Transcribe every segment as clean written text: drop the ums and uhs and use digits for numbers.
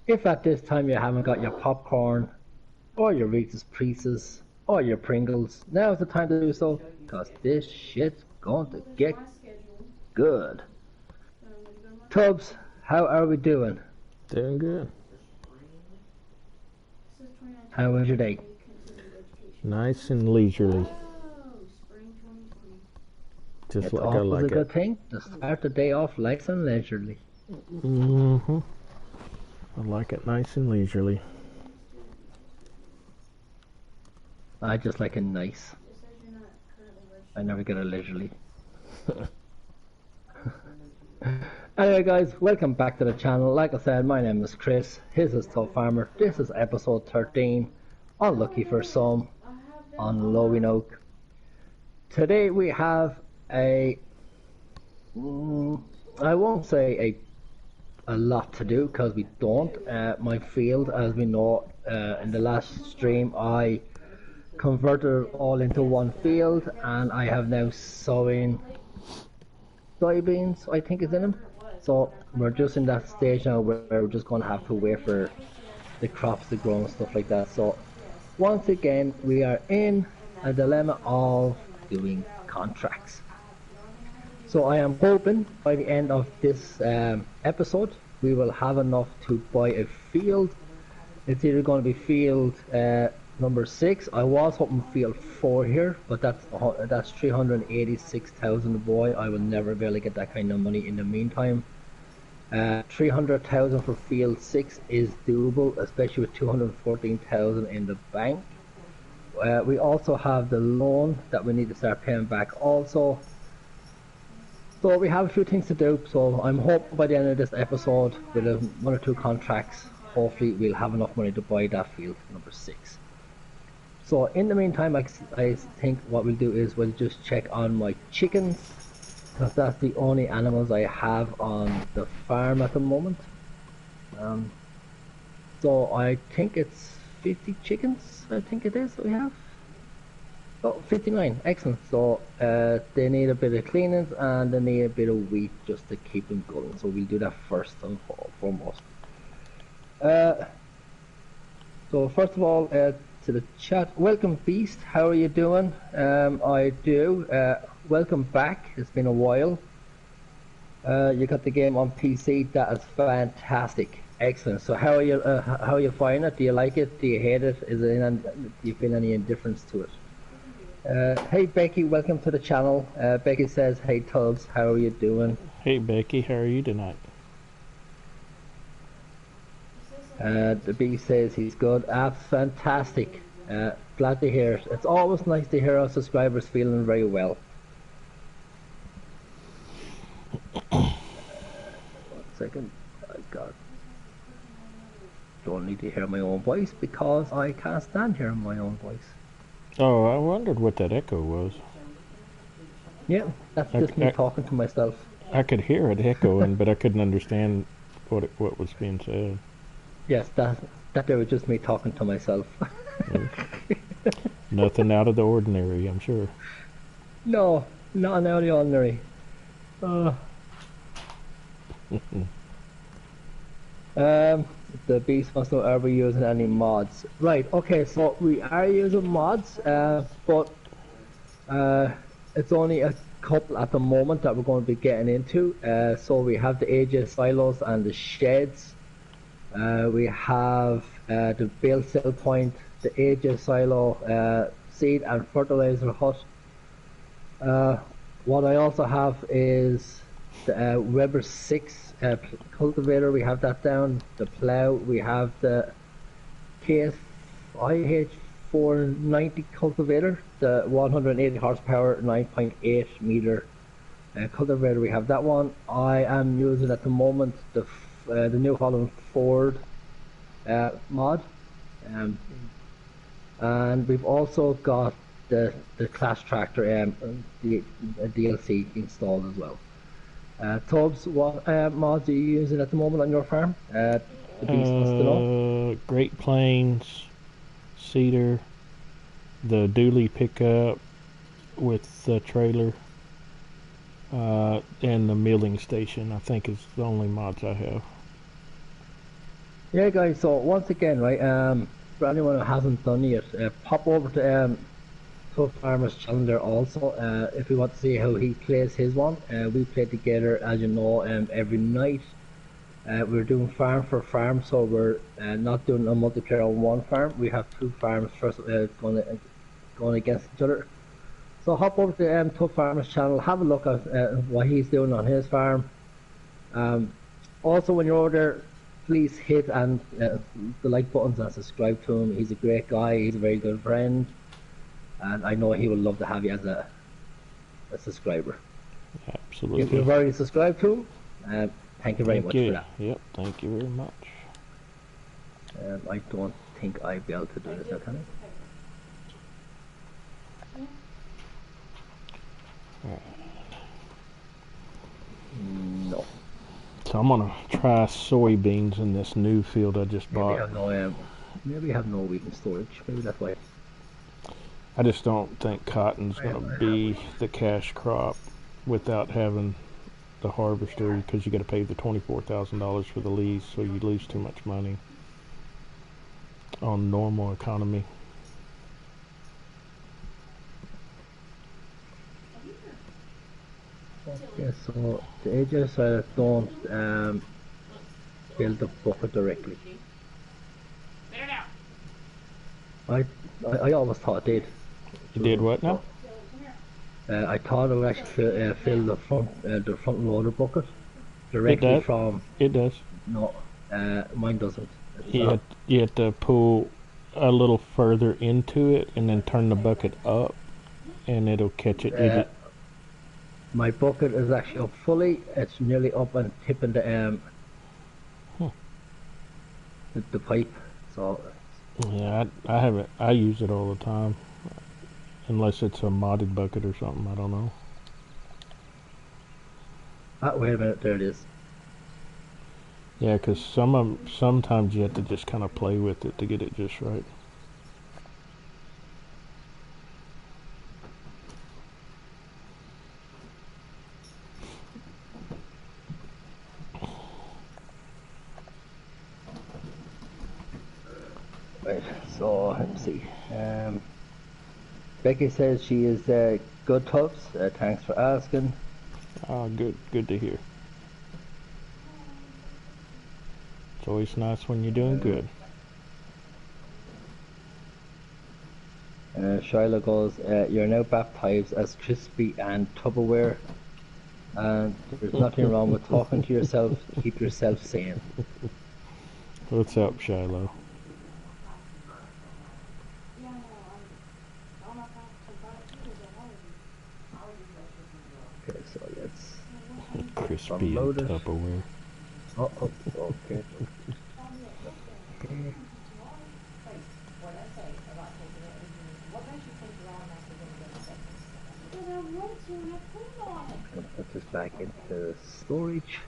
If at this time you haven't got your popcorn, or your Reese's Pieces, or your Pringles, now's the time to do so, because this shit's going to get good. Tubbs, how are we doing? Doing good. How was your day? Nice and leisurely. Just It's like I always like a it. good thing to start the day off nice and leisurely. Mm-hmm. I like it nice and leisurely. I just like it nice. I never get it leisurely. Anyway guys, welcome back to the channel. Like I said, my name is Chris. His is Tubb Farmer. This is episode 13. Unlucky for some, on Lowing Oak. Today we have I won't say a lot to do because we don't. My field, as we know, in the last stream I converted it all into one field, and I have now sowing soybeans, I think is in them. So we're just in that stage now where we're just going to have to wait for the crops to grow and stuff like that. So once again we are in a dilemma of doing contracts. So I am hoping by the end of this episode we will have enough to buy a field. It's either going to be field number 6. I was hoping field 4 here, but that's 386,000. Boy, I will never be able to get that kind of money in the meantime. 300,000 for field 6 is doable, especially with 214,000 in the bank. We also have the loan that we need to start paying back also. So we have a few things to do, so I'm hoping by the end of this episode with 1 or 2 contracts, hopefully we'll have enough money to buy that field number 6. So in the meantime, I think what we'll do is we'll just check on my chickens, because that's the only animals I have on the farm at the moment. So I think it's 50 chickens, I think it is we have. Oh, 59, excellent. So they need a bit of cleaning and they need a bit of wheat just to keep them going. So we'll do that first and foremost. So first of all, to the chat, welcome Beast, how are you doing? I do. Welcome back, it's been a while. You got the game on PC, that is fantastic. Excellent. So how are you finding it? Do you like it? Do you hate it? Do you feel any indifference to it? Hey Becky, welcome to the channel. Becky says, hey Tubbs, how are you doing? Hey Becky, how are you tonight? The B says he's good. Fantastic. Glad to hear it. It's always nice to hear our subscribers feeling very well. 1 second. Don't need to hear my own voice because I can't stand hearing my own voice. Oh, I wondered what that echo was. Yeah, that's just me talking to myself. I could hear it echoing, but I couldn't understand what was being said. Yes, that was just me talking to myself. Nothing out of the ordinary, I'm sure. No, not out of the ordinary. The beast must not ever using any mods. Right, okay, so we are using mods, but it's only a couple at the moment that we're going to be getting into. So we have the AJ silos and the sheds. We have the bale sell point, the AJ silo, seed and fertilizer hut. What I also have is the Weber 6 cultivator, we have that down. The plow, we have the KSIH 490 cultivator, the 180 horsepower 9.8 meter cultivator, we have that one. I am using at the moment the New Holland Ford mod, and we've also got the Class Tractor the DLC installed as well. Tubbs, what mods are you using at the moment on your farm? The beast wants to know. Great Plains, Cedar, the dually pickup with the trailer, and the milling station, I think is the only mods I have. Yeah, guys. So once again, right, for anyone who hasn't done it yet, pop over to Tubb Farmer's channel there also. If you want to see how he plays his one, we play together, as you know, every night. We're doing farm for farm, so we're not doing a multiplayer on one farm. We have two farms first going against each other. So hop over to Tubb Farmer's channel, have a look at what he's doing on his farm. Also, when you're over there, please hit the like buttons and subscribe to him. He's a great guy. He's a very good friend, and I know he would love to have you as a subscriber. If Absolutely. you've already subscribed to him, thank you very Thank much for you. that. Yep, thank you very much. I don't think I'll be able to do this now, can I? No. So I'm gonna try soybeans in this new field I just Maybe bought. have no maybe have no weekend storage. Maybe that's why. I just don't think cotton's gonna be the cash crop without having the harvester, because you got to pay the $24,000 for the lease, so you lose too much money on normal economy. Yeah, so the agents don't fill the bucket directly. I I always thought it did. You did what now? I thought it would actually fill the front loader bucket It directly does. from. It does. No, mine doesn't. It's You not. have to pull a little further into it and then turn the bucket up, and it'll catch it. My bucket is actually up fully. It's nearly up and tipping Huh. the pipe. So Yeah, I haven't. I use it all the time, unless it's a modded bucket or something. I don't know. wait a minute, there it is. Yeah, because sometimes you have to just kind of play with it to get it just right. Right. So let's see. Becky says she is good, Tubbs. Thanks for asking. Ah, good to hear. It's always nice when you're doing good. Shiloh goes, you're now baptized as crispy and Tupperware, and there's nothing wrong with talking to yourself. Keep yourself sane. What's up, Shiloh? Okay, so let's Crispy and unload it. Tupperware. Oh, okay. I'm gonna put this back into storage.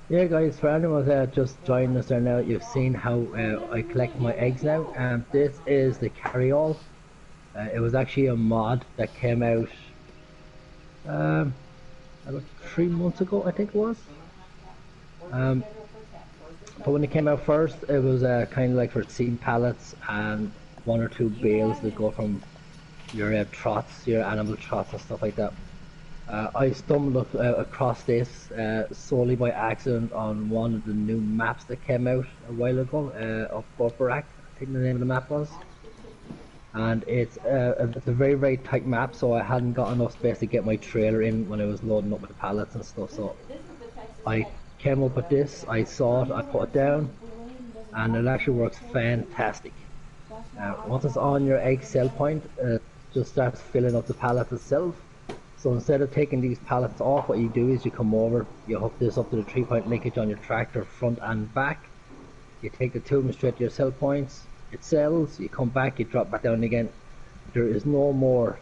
Yeah, guys, for anyone that just joined us there now, you've seen how I collect my eggs now. This is the carry-all. It was actually a mod that came out about 3 months ago, I think it was. But when it came out first, it was kind of like for seed pallets and one or two bales that go from your trots, your animal trots and stuff like that. I stumbled across this solely by accident on one of the new maps that came out a while ago of Borbarak, I think the name of the map was. And it's a very tight map, so I hadn't got enough space to get my trailer in when I was loading up with the pallets and stuff. So I came up with this, I saw it, I put it down, and it actually works fantastic. Once it's on your egg cell point, it just starts filling up the pallet itself. So instead of taking these pallets off, what you do is you come over, you hook this up to the 3-point linkage on your tractor front and back. You take the tubing straight to your cell points, it sells, you come back, you drop back down again. There is no more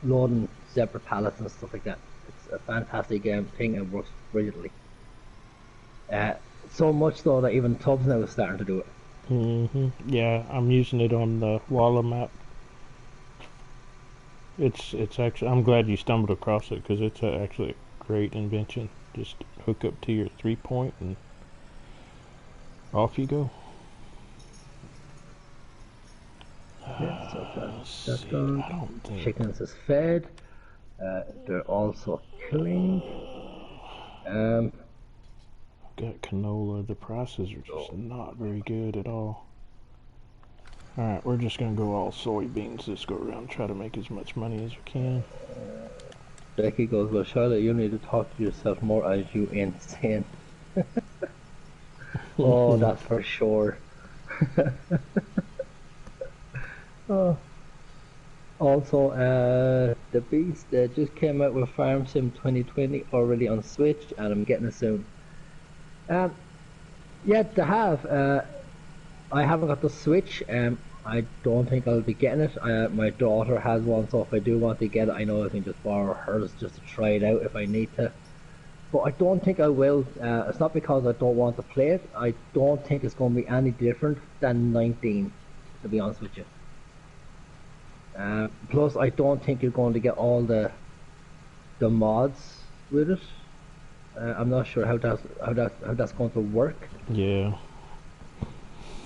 loading separate pallets and stuff like that. It's a fantastic thing and works brilliantly. So much though that even Tubbs now is starting to do it. Yeah, I'm using it on the Walla map. It's actually, I'm glad you stumbled across it, because it's actually a great invention. Just hook up to your 3-point and off you go. Yeah, so Let's that's see. done. I don't think Chickens is fed. They're also cleaned. got canola. The prices are just So not very good at all. Alright, we're just gonna go all soybeans this go around, try to make as much money as we can. Becky goes, well, Charlotte, you need to talk to yourself more as you insane. Oh, that's for sure. Oh. Also, the Beast just came out with Farm Sim 2020 already on Switch, and I'm getting it soon. Um, yeah, they have. I haven't got the Switch. I don't think I'll be getting it. My daughter has one, so if I do want to get it, I know I can just borrow hers just to try it out if I need to. But I don't think I will. It's not because I don't want to play it. I don't think it's going to be any different than 19, to be honest with you. Plus, I don't think you're going to get all the mods with it. I'm not sure how that's going to work. Yeah.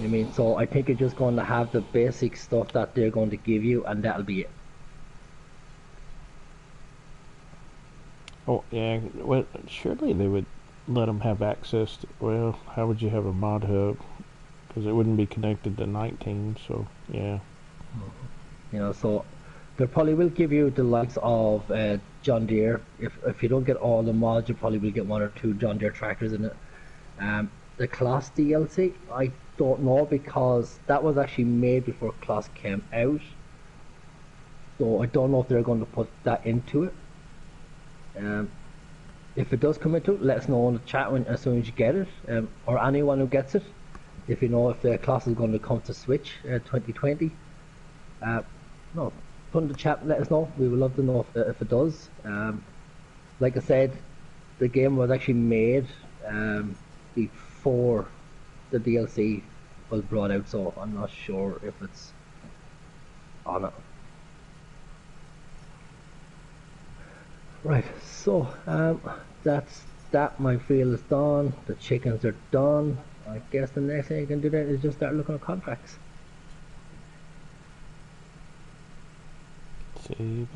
I mean, so I think you're just going to have the basic stuff that they're going to give you, and that'll be it. Oh, yeah. Well, surely they would let them have access to, well, how would you have a mod hub? Because it wouldn't be connected to 19, so, yeah. You know, so they probably will give you the likes of John Deere. If you don't get all the mods, you probably will get one or two John Deere tractors in it. The Class DLC, I don't know because that was actually made before Class came out. So I don't know if they're going to put that into it. If it does come into it, let us know in the chat as soon as you get it, or anyone who gets it. If you know if the Class is going to come to Switch 2020. No, put in the chat, let us know. We would love to know if it does. Like I said, the game was actually made before the DLC was brought out, so I'm not sure if it's on it. Right, so that's that. My field is done. The chickens are done. I guess the next thing you can do then is just start looking at contracts. Saving.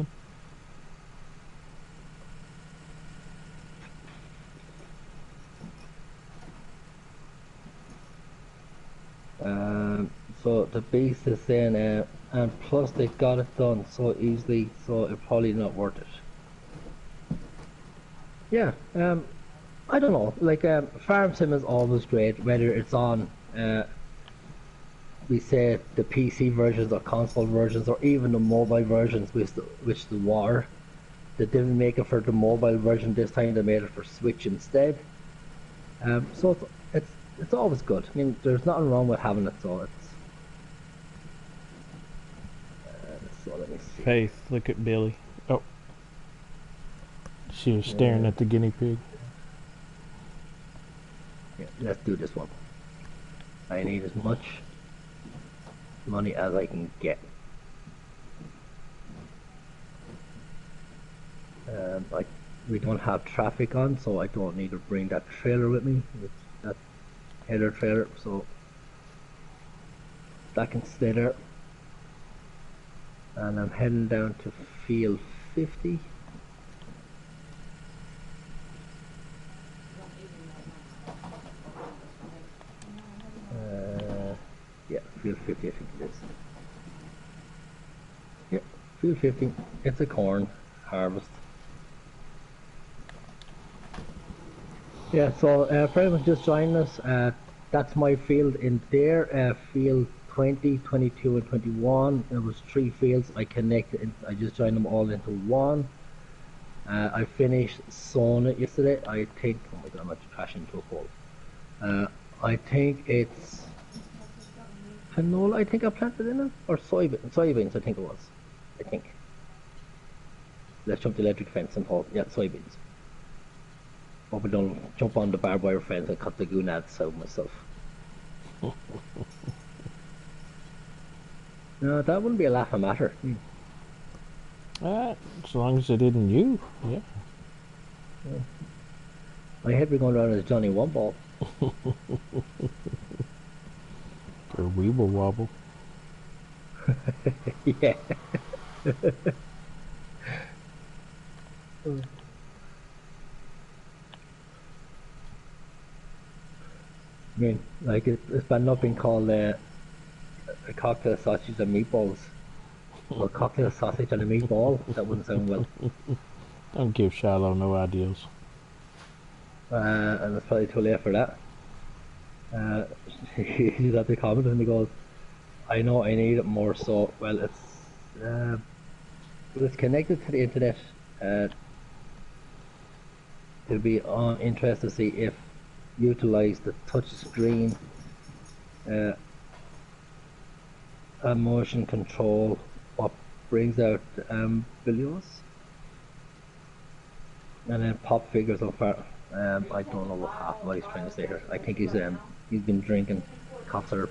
So the Beast is saying, and plus they got it done so easily, so it's probably not worth it. Yeah, I don't know. Like Farm Sim is always great, whether it's on we say the PC versions or console versions or even the mobile versions, which the war. They didn't make it for the mobile version this time. They made it for Switch instead. So it's always good. I mean, there's nothing wrong with having it. So it's so let me see. Faith, look at Billy. Oh. She was staring at the guinea pig. Yeah, let's do this one. I need as much money as I can get. We don't have traffic on, so I don't need to bring that trailer with me. It's that header trailer, so that can stay there. And I'm heading down to field 50. Yeah, field 50 I think it is. Yep, field 50. It's a corn harvest. Yeah, so for anyone just joining us, that's my field in there, field 20, 22 and 21. It was 3 fields. I connected, I just joined them all into one. I finished sowing it yesterday. I think, oh my god, I'm about to crash into a pole. I think it's canola, I think I planted in it, or soybeans I think it was, I think. Let's jump the electric fence and hold, yeah, soybeans. Hope I don't jump on the barbed wire fence and cut the gonads out myself. No, that wouldn't be a laughing matter. As long as it isn't you, yeah. My head be going around as Johnny One Ball. Or Weeble Wobble. Yeah. I mean, like it's been nothing called a cocktail sausage and meatballs. Or cocktail sausage and a meatball. That wouldn't sound well. Don't give Shiloh no ideas. And it's probably too late for that. He's at the comment and he goes, I know I need it more so. Well, it's connected to the internet. It'll be on interest to see if utilize the touch screen and motion control what brings out videos and then pop figures so far. I don't know what he's trying to say here. I think he's been drinking cough syrup.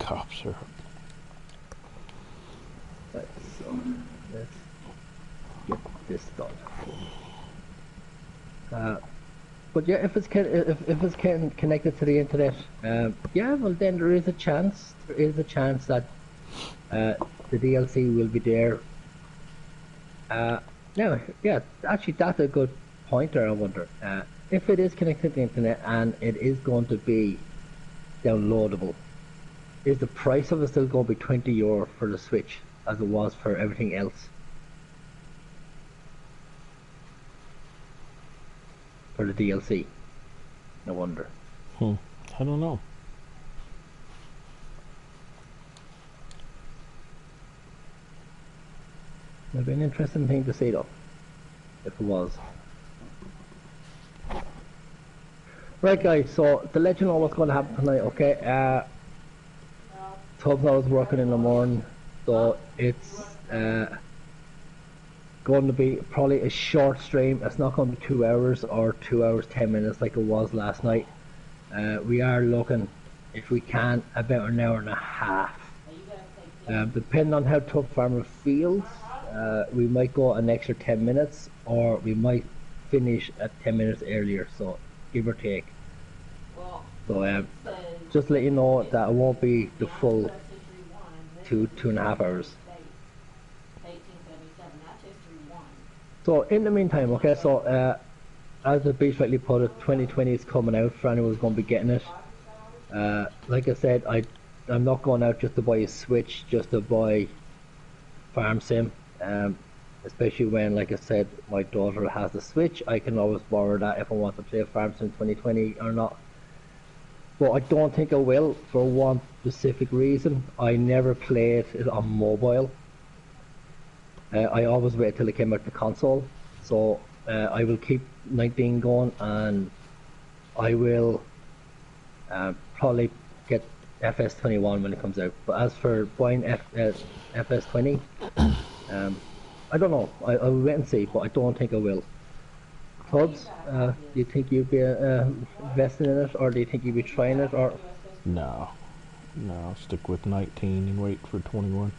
Cough syrup. Right, so let's get this done. But yeah, if it's connected to the internet, yeah, well then there is a chance. There is a chance that the DLC will be there. Now, yeah, actually, that's a good pointer. I wonder if it is connected to the internet and it is going to be downloadable. Is the price of it still going to be €20 for the Switch as it was for everything else? For the DLC, I wonder. I don't know. It'd be an interesting thing to see though, if it was. Right guys, so to let you know what's going to happen tonight, okay? Tubb is working in the morning, so it's going to be probably a short stream. It's not going to be 2 hours or 2 hours 10 minutes like it was last night. We are looking, if we can, about an hour and a half. Depending on how Tubb Farmer feels, we might go an extra 10 minutes or we might finish at 10 minutes earlier, so give or take. So just to let you know that it won't be the full 2.5 hours. So in the meantime, okay, so as the Beach rightly put it, 2020 is coming out for anyone who's going to be getting it. Like I said, I'm not going out just to buy a Switch, just to buy Farm Sim. Especially when, like I said, my daughter has the Switch. I can always borrow that if I want to play Farm Sim 2020 or not. But I don't think I will, for one specific reason. I never played it on mobile. I always wait till it came out the console. So I will keep 19 going, and I will probably get FS21 when it comes out. But as for buying FS20, I don't know. I'll wait and see, but I don't think I will. Tubbs, do you think you'd be investing in it, or do you think you'd be trying it, or? No, I'll stick with 19 and wait for 21.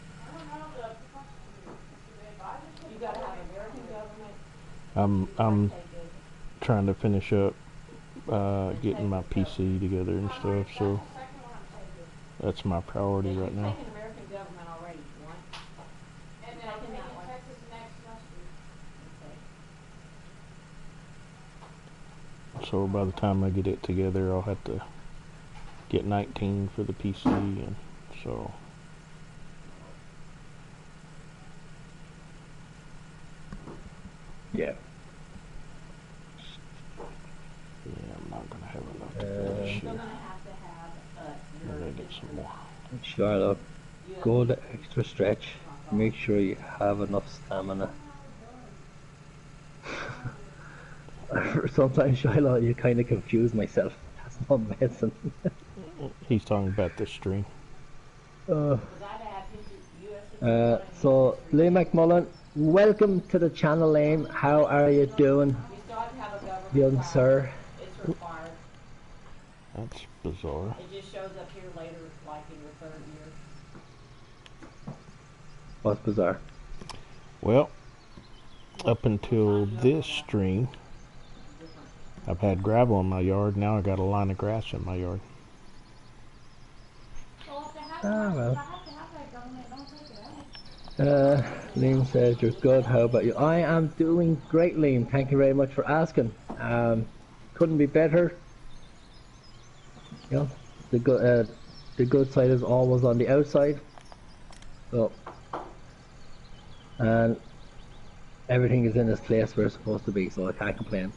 I'm trying to finish up getting my PC together and stuff, so that's my priority right now. So by the time I get it together, I'll have to get 19 for the PC, and so Yeah. I'm not gonna have enough to finish here. I'm gonna get some more. Charlotte, go the extra stretch. Make sure you have enough stamina. Sometimes, Shiloh, you kind of confuse myself. That's not medicine. He's talking about this stream. So, Lee McMullen, welcome to the channel, Liam. How are you doing, young sir? That's bizarre. It just shows up here later, like in your third year. What's bizarre? Well, up until this stream, I've had gravel in my yard. Now I got a line of grass in my yard. Ah, well. Liam says you're good. How about you? I am doing great, Liam. Thank you very much for asking. Couldn't be better. You know, the good side is always on the outside. So, and everything is in its place where it's supposed to be. So I can't complain.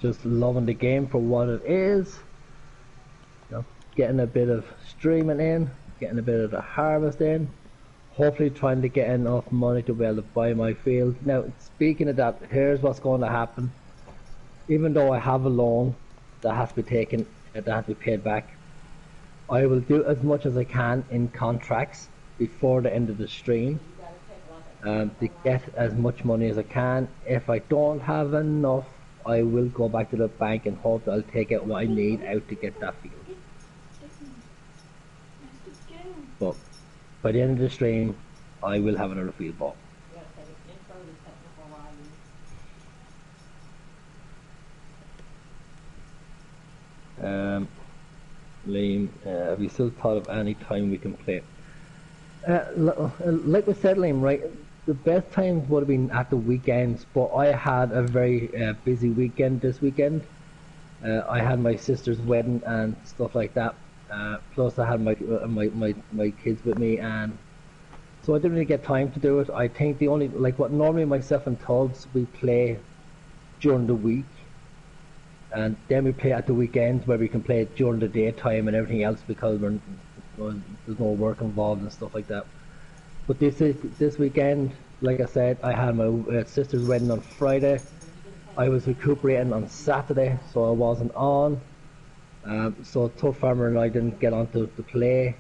Just loving the game for what it is. You know, getting a bit of streaming in, getting a bit of the harvest in. Hopefully trying to get enough money to be able to buy my field. Now, speaking of that, here's what's going to happen. Even though I have a loan that has to be taken, that has to be paid back, I will do as much as I can in contracts before the end of the stream to get as much money as I can. If I don't have enough, I will go back to the bank and hope that I'll take out what I need out to get that field. But by the end of the stream, I will have another field bought. Liam, have you still thought of any time we can play? Like we said, Liam, right? The best times would have been at the weekends, but I had a very busy weekend this weekend. I had my sister's wedding and stuff like that. Plus, I had my kids with me, and so I didn't really get time to do it. I think the only what normally myself and Tubbs we play during the week, and then we play at the weekends where we can play it during the daytime and everything else because there's no work involved and stuff like that. But this weekend, like I said, I had my sister's wedding on Friday. I was recuperating on Saturday, so I wasn't on. So Tubb Farmer and I didn't get on to play.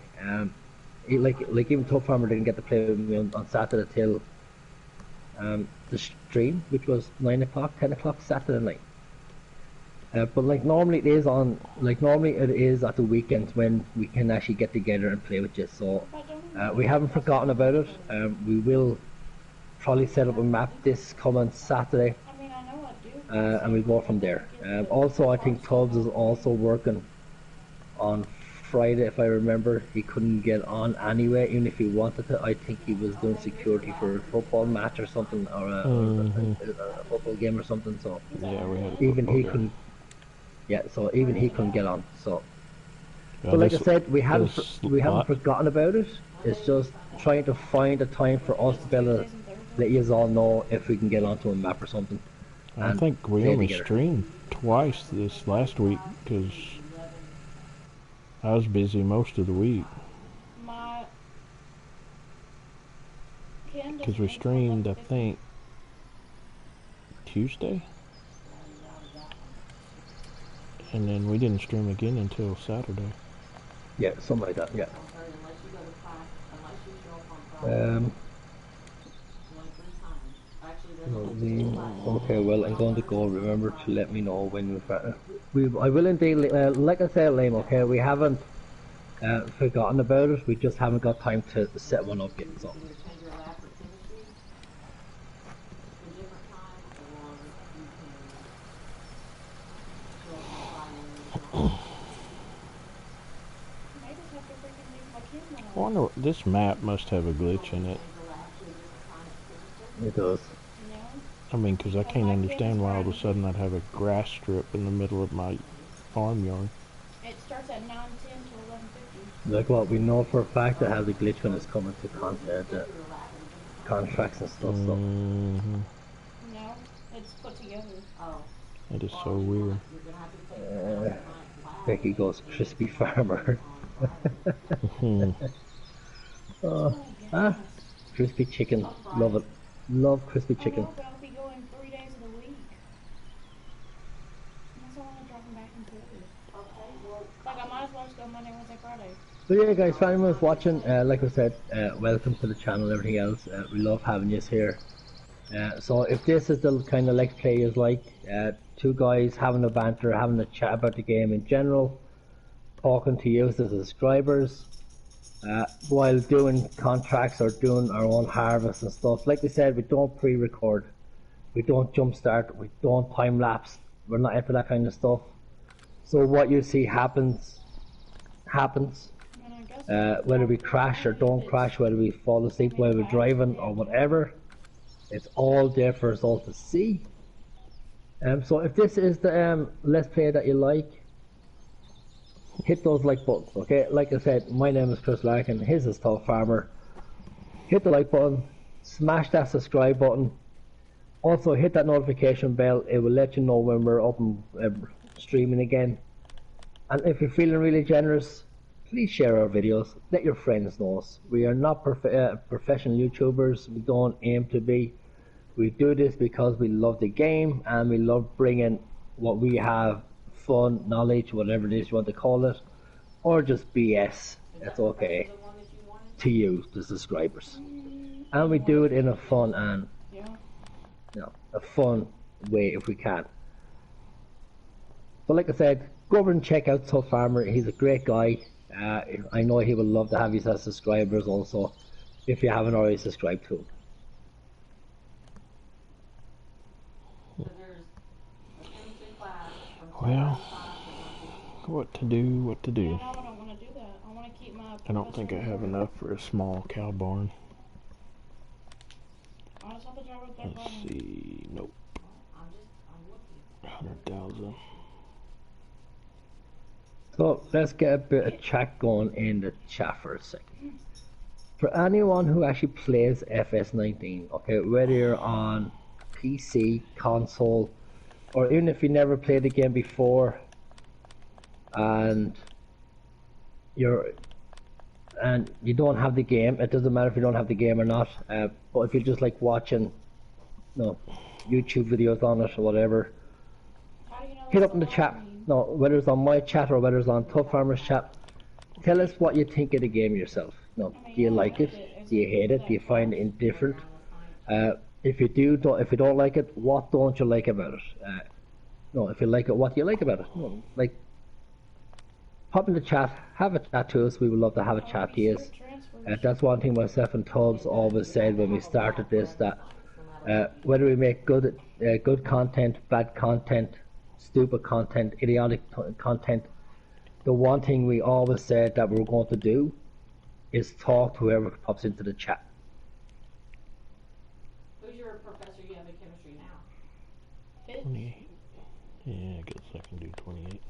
Even Tubb Farmer didn't get to play with me on Saturday till the stream, which was 9 o'clock, 10 o'clock Saturday night. But normally it is at the weekends when we can actually get together and play with you. So we haven't forgotten about it. We will probably set up a map this coming Saturday, and we'll go from there. Also, I think Tubbs is also working on Friday, if I remember. He couldn't get on anyway, even if he wanted to. I think he was doing security for a football match or something, or a football game or something. So yeah, we had even he couldn't. Yeah, so even he couldn't get on. So, but like I said, we haven't forgotten about it. It's just trying to find a time for us to be able to let you all know if we can get onto a map or something. I think we only streamed twice this last week because I was busy most of the week. Because we streamed, I think, Tuesday? And then we didn't stream again until Saturday. Yeah, something like that, yeah. Okay, well, I'm going to go. Remember to let me know when I will indeed, like I said, Liam, okay, we haven't forgotten about it. We just haven't got time to set one up yet, so. I wonder, this map must have a glitch in it. It does. I mean, because I can't understand why all of a sudden I'd have a grass strip in the middle of my farmyard. It starts at 9:10 to 11:50. Like what, we know for a fact that has a glitch when it's coming to the contracts and stuff, so. No, it's put together. It is so weird. Becky goes, crispy farmer. Crispy chicken, love it. Love crispy chicken. I know, but I'll be going 3 days of the week. That's all I'm dropping back into it. Like, I might as well just go Monday, Wednesday, Friday. So yeah guys, if anyone's watching, like I said, welcome to the channel and everything else. We love having you here. So if this is the kind of Let's Play is like, two guys having a banter, having a chat about the game in general, talking to you as the subscribers, while doing contracts or doing our own harvest and stuff. Like I said, we don't pre-record, we don't jumpstart, we don't time lapse. We're not into that kind of stuff. So what you see happens. Whether we crash or don't crash, whether we fall asleep while we're driving or whatever, it's all there for us all to see. So if this is the Let's Play that you like, hit those like buttons, okay? Like I said, my name is Chris Larkin, his is Tubb Farmer. Hit the like button, smash that subscribe button. Also hit that notification bell, it will let you know when we're up and streaming again. And if you're feeling really generous, please share our videos, let your friends know us. We are not professional YouTubers, we don't aim to be. We do this because we love the game and we love bringing what we have, fun, knowledge, whatever it is you want to call it, or just BS, it's okay, to you, the subscribers. And we do it in a fun and a fun way if we can. So like I said, go over and check out Tubb Farmer, he's a great guy. I know he would love to have you as subscribers also, if you haven't already subscribed to him. Well, what to do, what to do. No, I don't want to do that. I want to keep my. I don't think I have enough for a small cow barn. Let's see, nope. 100,000. So let's get a bit of chat going in the chat for a second. For anyone who actually plays FS19, okay, whether you're on PC, console, or even if you never played the game before, and you don't have the game, it doesn't matter if you don't have the game or not. But if you just like watching, YouTube videos on it or whatever, hit up in the chat. No, whether it's on my chat or whether it's on Tubb Farmer's chat, tell us what you think of the game yourself. Do you like it? Do you hate it? Do you find it indifferent? If you if you don't like it, what don't you like about it? If you like it, what do you like about it? Pop in the chat, have a chat to us. We would love to have a chat to you. That's one thing myself and Tubbs always said when we started this, that whether we make good content, bad content, stupid content, idiotic content, the one thing we always said that we were going to do is talk to whoever pops into the chat. Who's your professor you have in chemistry now? 28. Yeah, I guess I can do 28.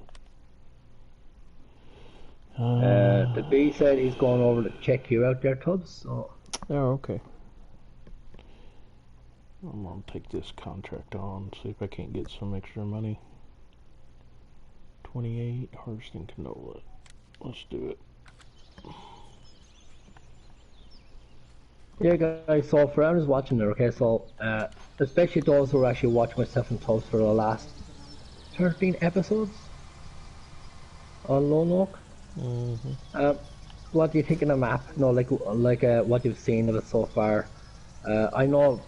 The B said he's going over to check you out there, Tubbs. So. Oh, okay. I'm gonna take this contract on, see if I can't get some extra money. 28, harvesting canola. Let's do it. Yeah, guys, so for everyone's watching there, okay, so especially those who are actually watching myself and Tubbs for the last 13 episodes on Lone Oak. What do you think of the map? What you've seen of it so far. I know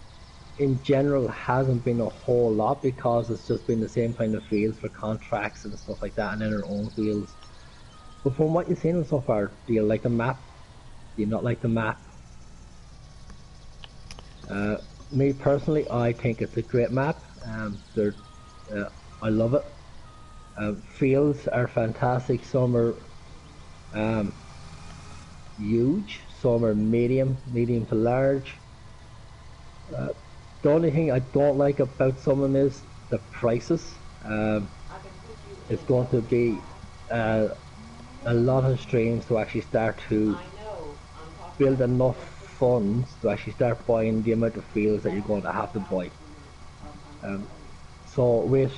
in general hasn't been a whole lot because it's just been the same kind of fields for contracts and stuff like that, and then our own fields. But from what you've seen of it so far, do you like the map? Do you not like the map? Me personally, I think it's a great map. I love it. Fields are fantastic. Some are huge, some are medium to large. The only thing I don't like about some of them is the prices. It's going to be a lot of streams to actually start to build enough funds to actually start buying the amount of fields that you're going to have to buy. So with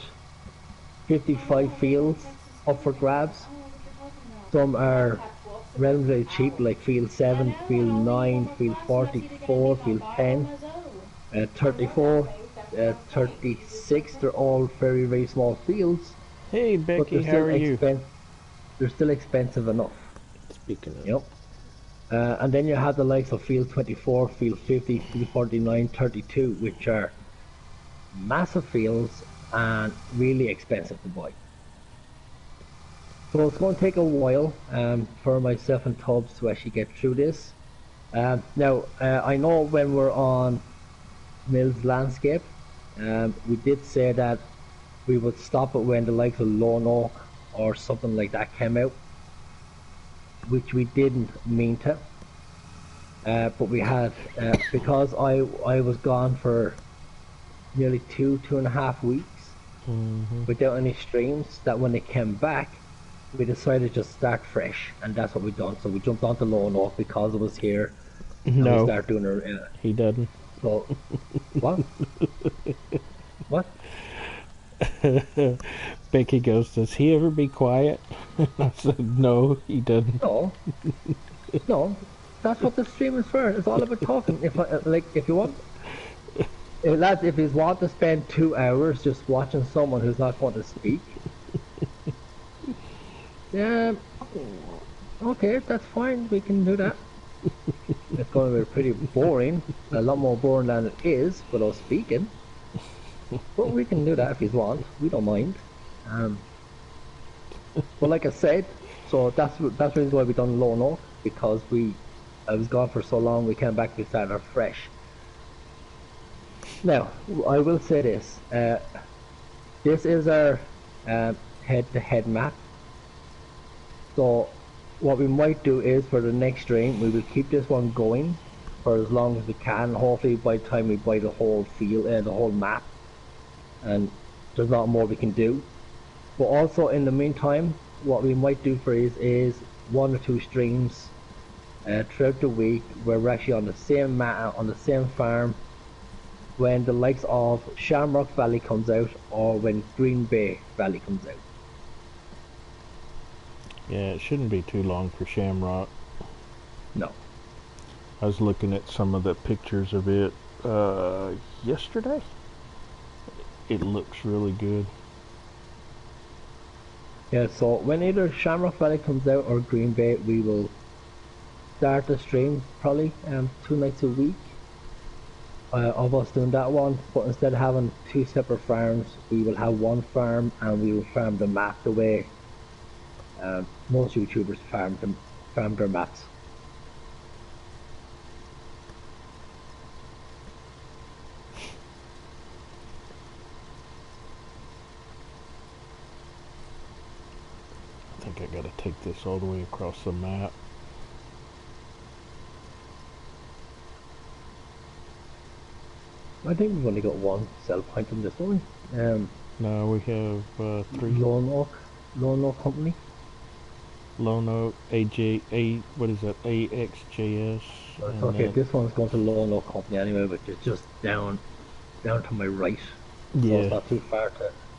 55 fields up for grabs, some are relatively cheap, like field 7, field 9, field 44, field 10, 34, 36, they're all very, very small fields. Hey Becky, how are you? They're still expensive enough. Speaking of. Yep. And then you have the likes of field 24, field 50, field 49, 32, which are massive fields and really expensive to buy. So it's going to take a while for myself and Tubbs to actually get through this. Now, I know when we're on Mills Landscape, we did say that we would stop it when the likes of Lone Oak or something like that came out, which we didn't mean to. But we had, because I was gone for nearly 2.5 weeks Hmm. without any streams, that when they came back, we decided to just start fresh, and that's what we done. So we jumped onto Lone Oak because it was here, and we No, started doing it. he doesn't. So what? What? Becky goes, "Does he ever be quiet?" I said, "No, he doesn't." No, no. That's what the stream is for. It's all about talking. If you want, lads, if you want to spend 2 hours just watching someone who's not going to speak, yeah, okay, that's fine. We can do that. It's going to be pretty boring, a lot more boring than it is without speaking. But we can do that if you want. We don't mind. Um, but like I said, so that's the reason why we done Lone Oak, because I was gone for so long. We came back. We started fresh. Now I will say this. This is our head-to-head map. So what we might do is for the next stream, we will keep this one going for as long as we can. Hopefully by the time we buy the whole field, the whole map, and there's not more we can do. But also in the meantime, what we might do for is 1 or 2 streams throughout the week where we're actually on the same map, on the same farm, when the likes of Shamrock Valley comes out or when Green Bay Valley comes out. Yeah, it shouldn't be too long for Shamrock. No. I was looking at some of the pictures of it yesterday. It looks really good. Yeah, so when either Shamrock Valley comes out or Green Bay, we will start the stream probably 2 nights a week of us doing that one. But instead of having 2 separate farms, we will have one farm and we will farm the map the way most YouTubers farm their maps. I think I gotta take this all the way across the map. I think we've only got one sell point on this one. No, we have 3. Lone Oak Company. Lone Oak, what is that? AXJS. It's okay, this one's going to Lone Oak Company anyway, but it's just down to my right. So Yeah. it's not too far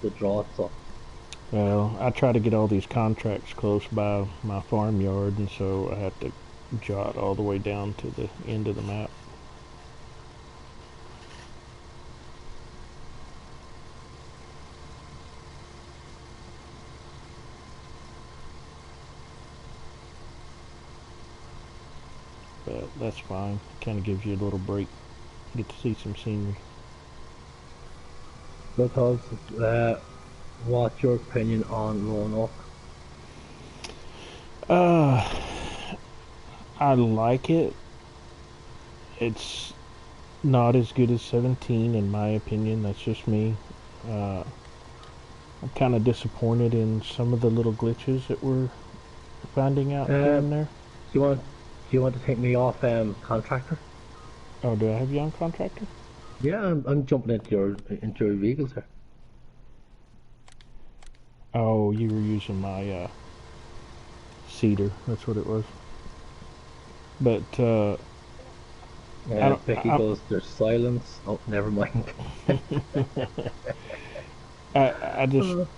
to draw it, so. Well, I try to get all these contracts close by my farmyard, and so I have to jot all the way down to the end of the map. But that's fine. Kind of gives you a little break. Get to see some scenery. Because, what's your opinion on Lone Oak? I like it. It's not as good as 17 in my opinion. That's just me. I'm kind of disappointed in some of the little glitches that we're finding out here and there. Do you want to take me off contractor? Oh, do I have you on contractor? Yeah, I'm jumping into your vehicle, sir. Oh, you were using my cedar. That's what it was. But Becky goes, there's silence. Oh, never mind. I just,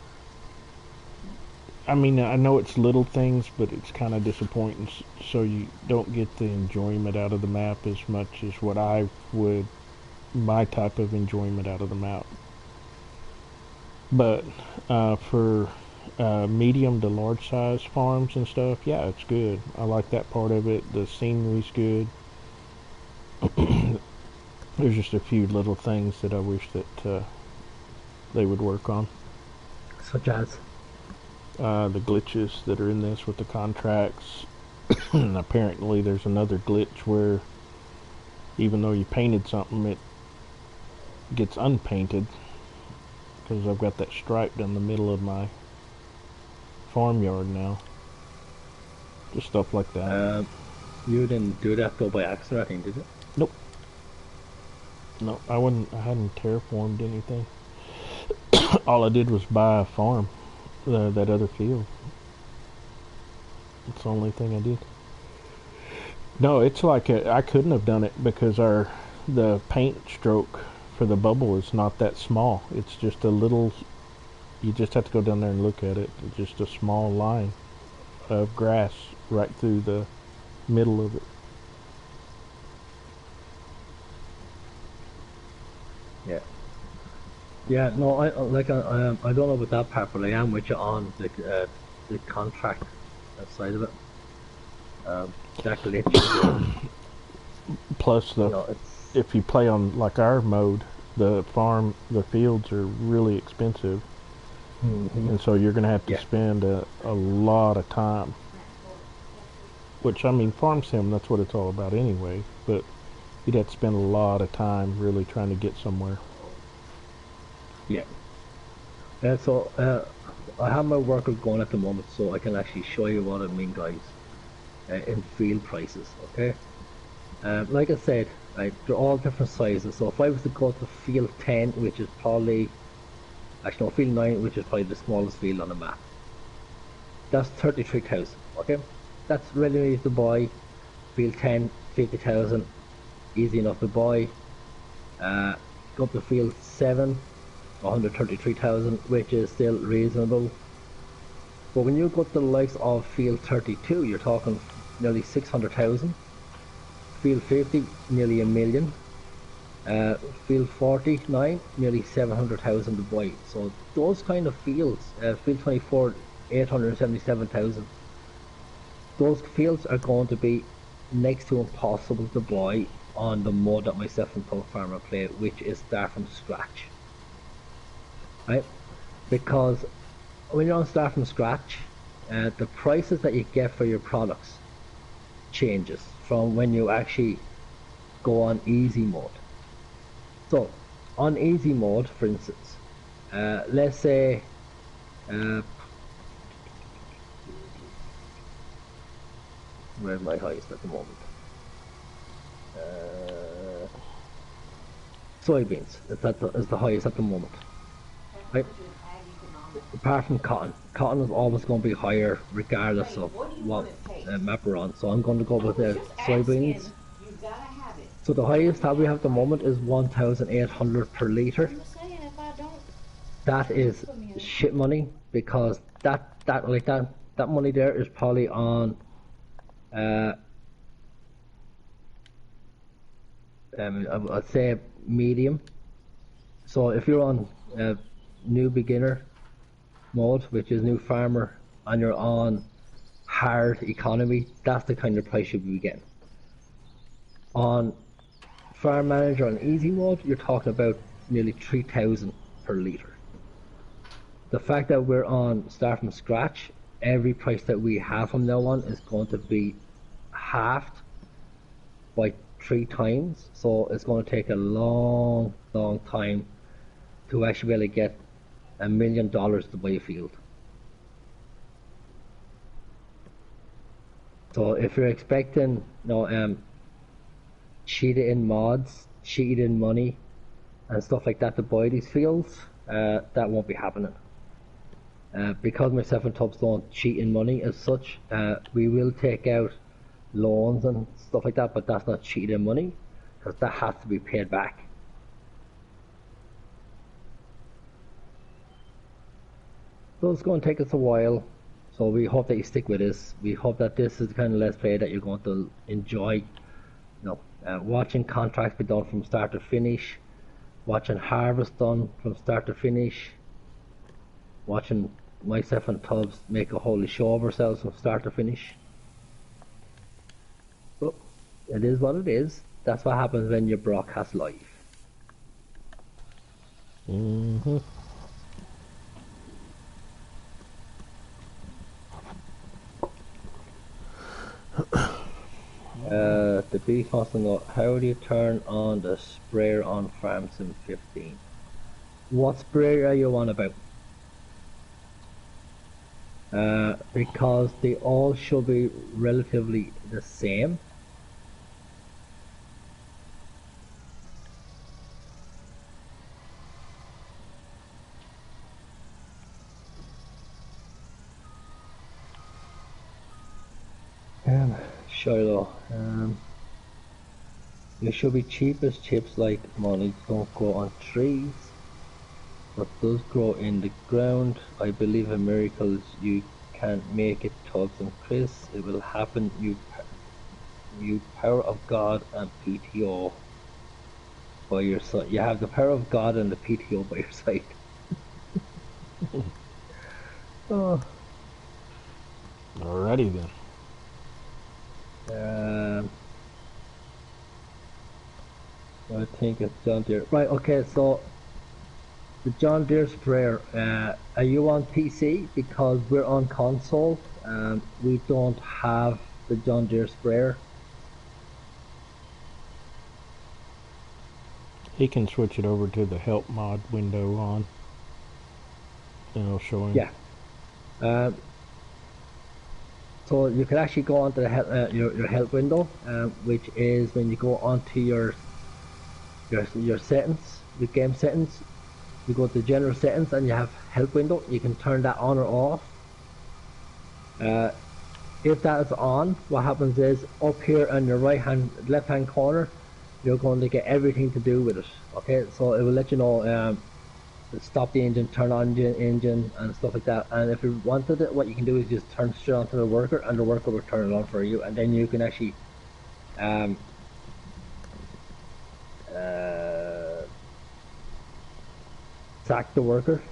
I mean, I know it's little things, but it's kind of disappointing. So you don't get the enjoyment out of the map as much as what I would, my type of enjoyment out of the map. But for medium to large size farms and stuff, yeah, it's good. I like that part of it. The scenery's good. There's just a few little things that I wish that they would work on. Such as? The glitches that are in this with the contracts. And apparently there's another glitch where even though you painted something, it gets unpainted because I've got that stripe down the middle of my farmyard now. Just stuff like that. You didn't do that though by accident, I think, did you? Nope. No, I wouldn't. I hadn't terraformed anything. All I did was buy a farm, that other field. That's the only thing I did. No, it's like I couldn't have done it because the paint stroke for the bubble is not that small. It's just a little. You just have to go down there and look at it. It's just a small line of grass right through the middle of it. Yeah. Yeah, no, I I don't know about that part, but I am with you on the contract side of it. That glitch, Plus, it's if you play on like our mode, the fields are really expensive, and so you're going to have to yeah, spend a lot of time. Which I mean, farm sim, that's what it's all about anyway. But you'd have to spend a lot of time really trying to get somewhere. yeah. So I have my worker going at the moment, so I can actually show you what I mean, guys, in field prices. Okay. Like I said, right, they're all different sizes. So if I was to go to field 10, which is probably, actually no, field 9, which is probably the smallest field on the map, that's 33,000. Okay, that's really easy to buy. Field 10, 50,000, easy enough to buy. Go up to field 7, 133,000, which is still reasonable. But when you go to the likes of field 32, you're talking nearly 600,000. Field 50, nearly a million. Field 49, nearly 700,000 to buy. So those kind of fields, field 24, 877,000. Those fields are going to be next to impossible to buy on the mode that myself and Tubb Farmer play, which is start from scratch. Right? Because when you're on start from scratch, the prices that you get for your products changes from when you actually go on easy mode. So on easy mode, for instance, let's say where's my highest at the moment? Soybeans is the highest at the moment. Right? Apart from cotton, cotton is always going to be higher regardless of what map we're on. So I'm going to go with the soybeans. So the highest that we have at the moment is 1,800 per liter. I'm just saying, if I don't, That is put me in. shit money because that money there is probably on I'd say medium. So if you're on new beginner mode, which is new farmer, and you're on hard economy, that's the kind of price you'll be getting. On farm manager on easy mode, you're talking about nearly 3,000 per liter. The fact that we're on start from scratch, every price that we have from now on is going to be halved by 3 times, so it's going to take a long time to actually be able to get $1 million to buy a field. So if you're expecting cheated in mods, cheated in money and stuff like that to buy these fields, that won't be happening. Because myself and Tubbs don't cheat in money as such, we will take out loans and stuff like that, but that's not cheated in money because that has to be paid back. So it's going to take us a while, so we hope that you stick with us. We hope that this is the kind of Let's Play that you're going to enjoy. Watching contracts be done from start to finish, watching harvest done from start to finish, watching myself and Tubbs make a holy show of ourselves from start to finish. But it is what it is. That's what happens when you broadcast live. The beast wants to know, how do you turn on the sprayer on Farm Sim 15? What sprayer are you on about? Because they all should be relatively the same. Shiloh, they should be cheap as chips, like money don't grow on trees, but does grow in the ground. I believe in miracles. You can't make it, Tubbs and Chris. It will happen. You power of God and PTO by your side. You have the power of God and the PTO by your side. Oh. Alrighty then. I think it's John Deere. Right, okay, so the John Deere sprayer, are you on PC? Because we're on console. We don't have the John Deere sprayer. He can switch it over to the help mod window on, and it'll show him. Yeah. So you can actually go onto the your help window, which is when you go onto your settings, your game settings. You go to general settings and you have help window. You can turn that on or off. If that is on, what happens is up here on your left hand corner, you're going to get everything to do with it. Okay, so it will let you know stop the engine, turn on the engine, and stuff like that. And if you wanted it, what you can do is just turn straight onto the worker, and the worker will turn it on for you, and then you can actually sack the worker,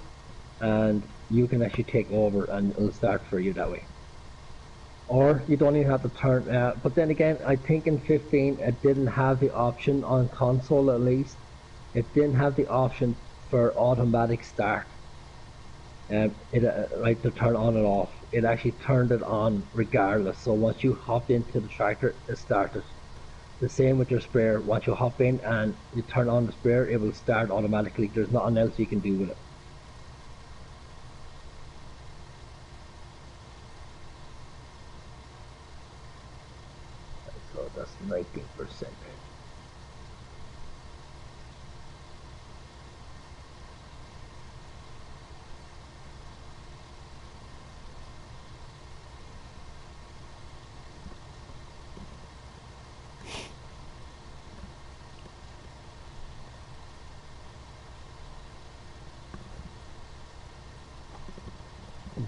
and you can actually take over, and it'll start for you that way. Or you don't even have to turn. But then again, I think in 15 it didn't have the option on console, at least. It didn't have the option for automatic start. Like to turn on and off. It actually turned it on regardless. So once you hopped into the tractor, it started. The same with your sprayer. Once you hop in and you turn on the sprayer, it will start automatically. There's nothing else you can do with it. So that's 19%.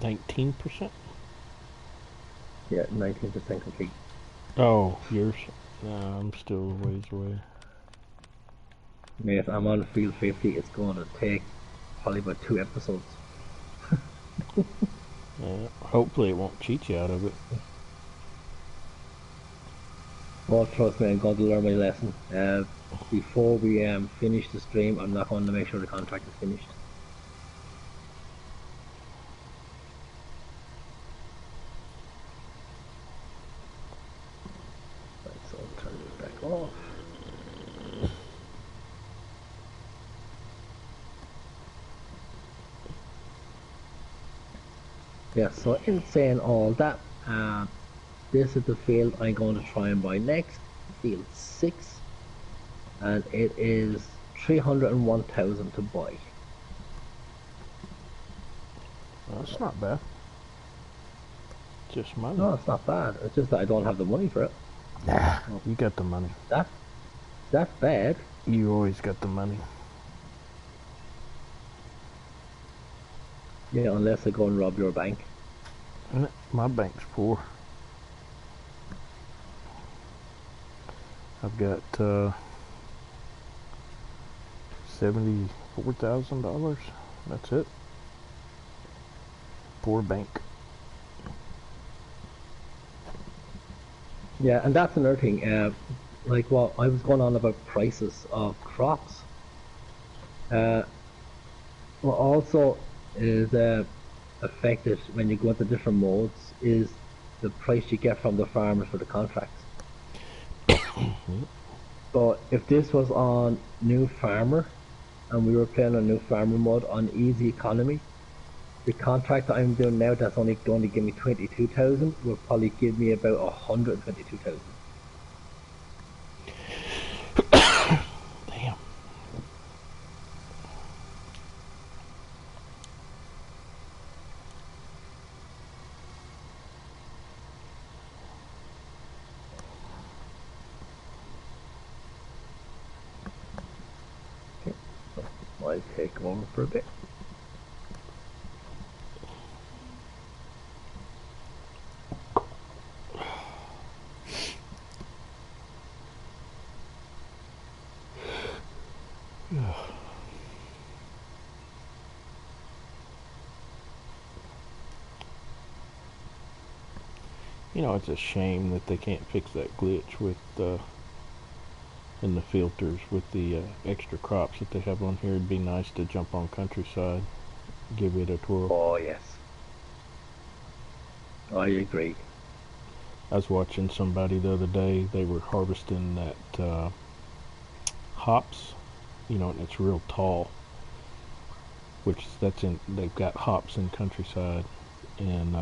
19%? Yeah, 19% complete. Oh, yours? I'm still a ways away. Mate, I'm on field 50. It's going to take probably about 2 episodes. Hopefully it won't cheat you out of it. Oh, trust me, I'm going to learn my lesson. Before we finish the stream, I'm not going to make sure the contract is finished. Right, so I'll turn this back off. Yeah, so in saying all that, this is the field I'm going to try and buy next, field 6, and it is 301,000 to buy. That's not bad. Just money. No, it's not bad. It's just that I don't have the money for it. Nah, you got the money. That's bad. You always got the money. Yeah, unless I go and rob your bank. My bank's poor. I've got $74,000. That's it. Poor bank. Yeah, and that's another thing. Like what I was going on about prices of crops. What also is affected when you go into different modes is the price you get from the farmers for the contracts. Yep. But if this was on New Farmer, and we were playing on New Farmer mode on easy economy, the contract that I'm doing now that's only going to give me 22,000 will probably give me about 122,000. Damn. Okay, so I'll take over for a bit. You know, it's a shame that they can't fix that glitch with in the filters with the extra crops that they have on here. It'd be nice to jump on Countryside, give it a twirl. Oh yes, I agree. I was watching somebody the other day. They were harvesting that hops, you know, and it's real tall. Which that's in. They've got hops in Countryside, and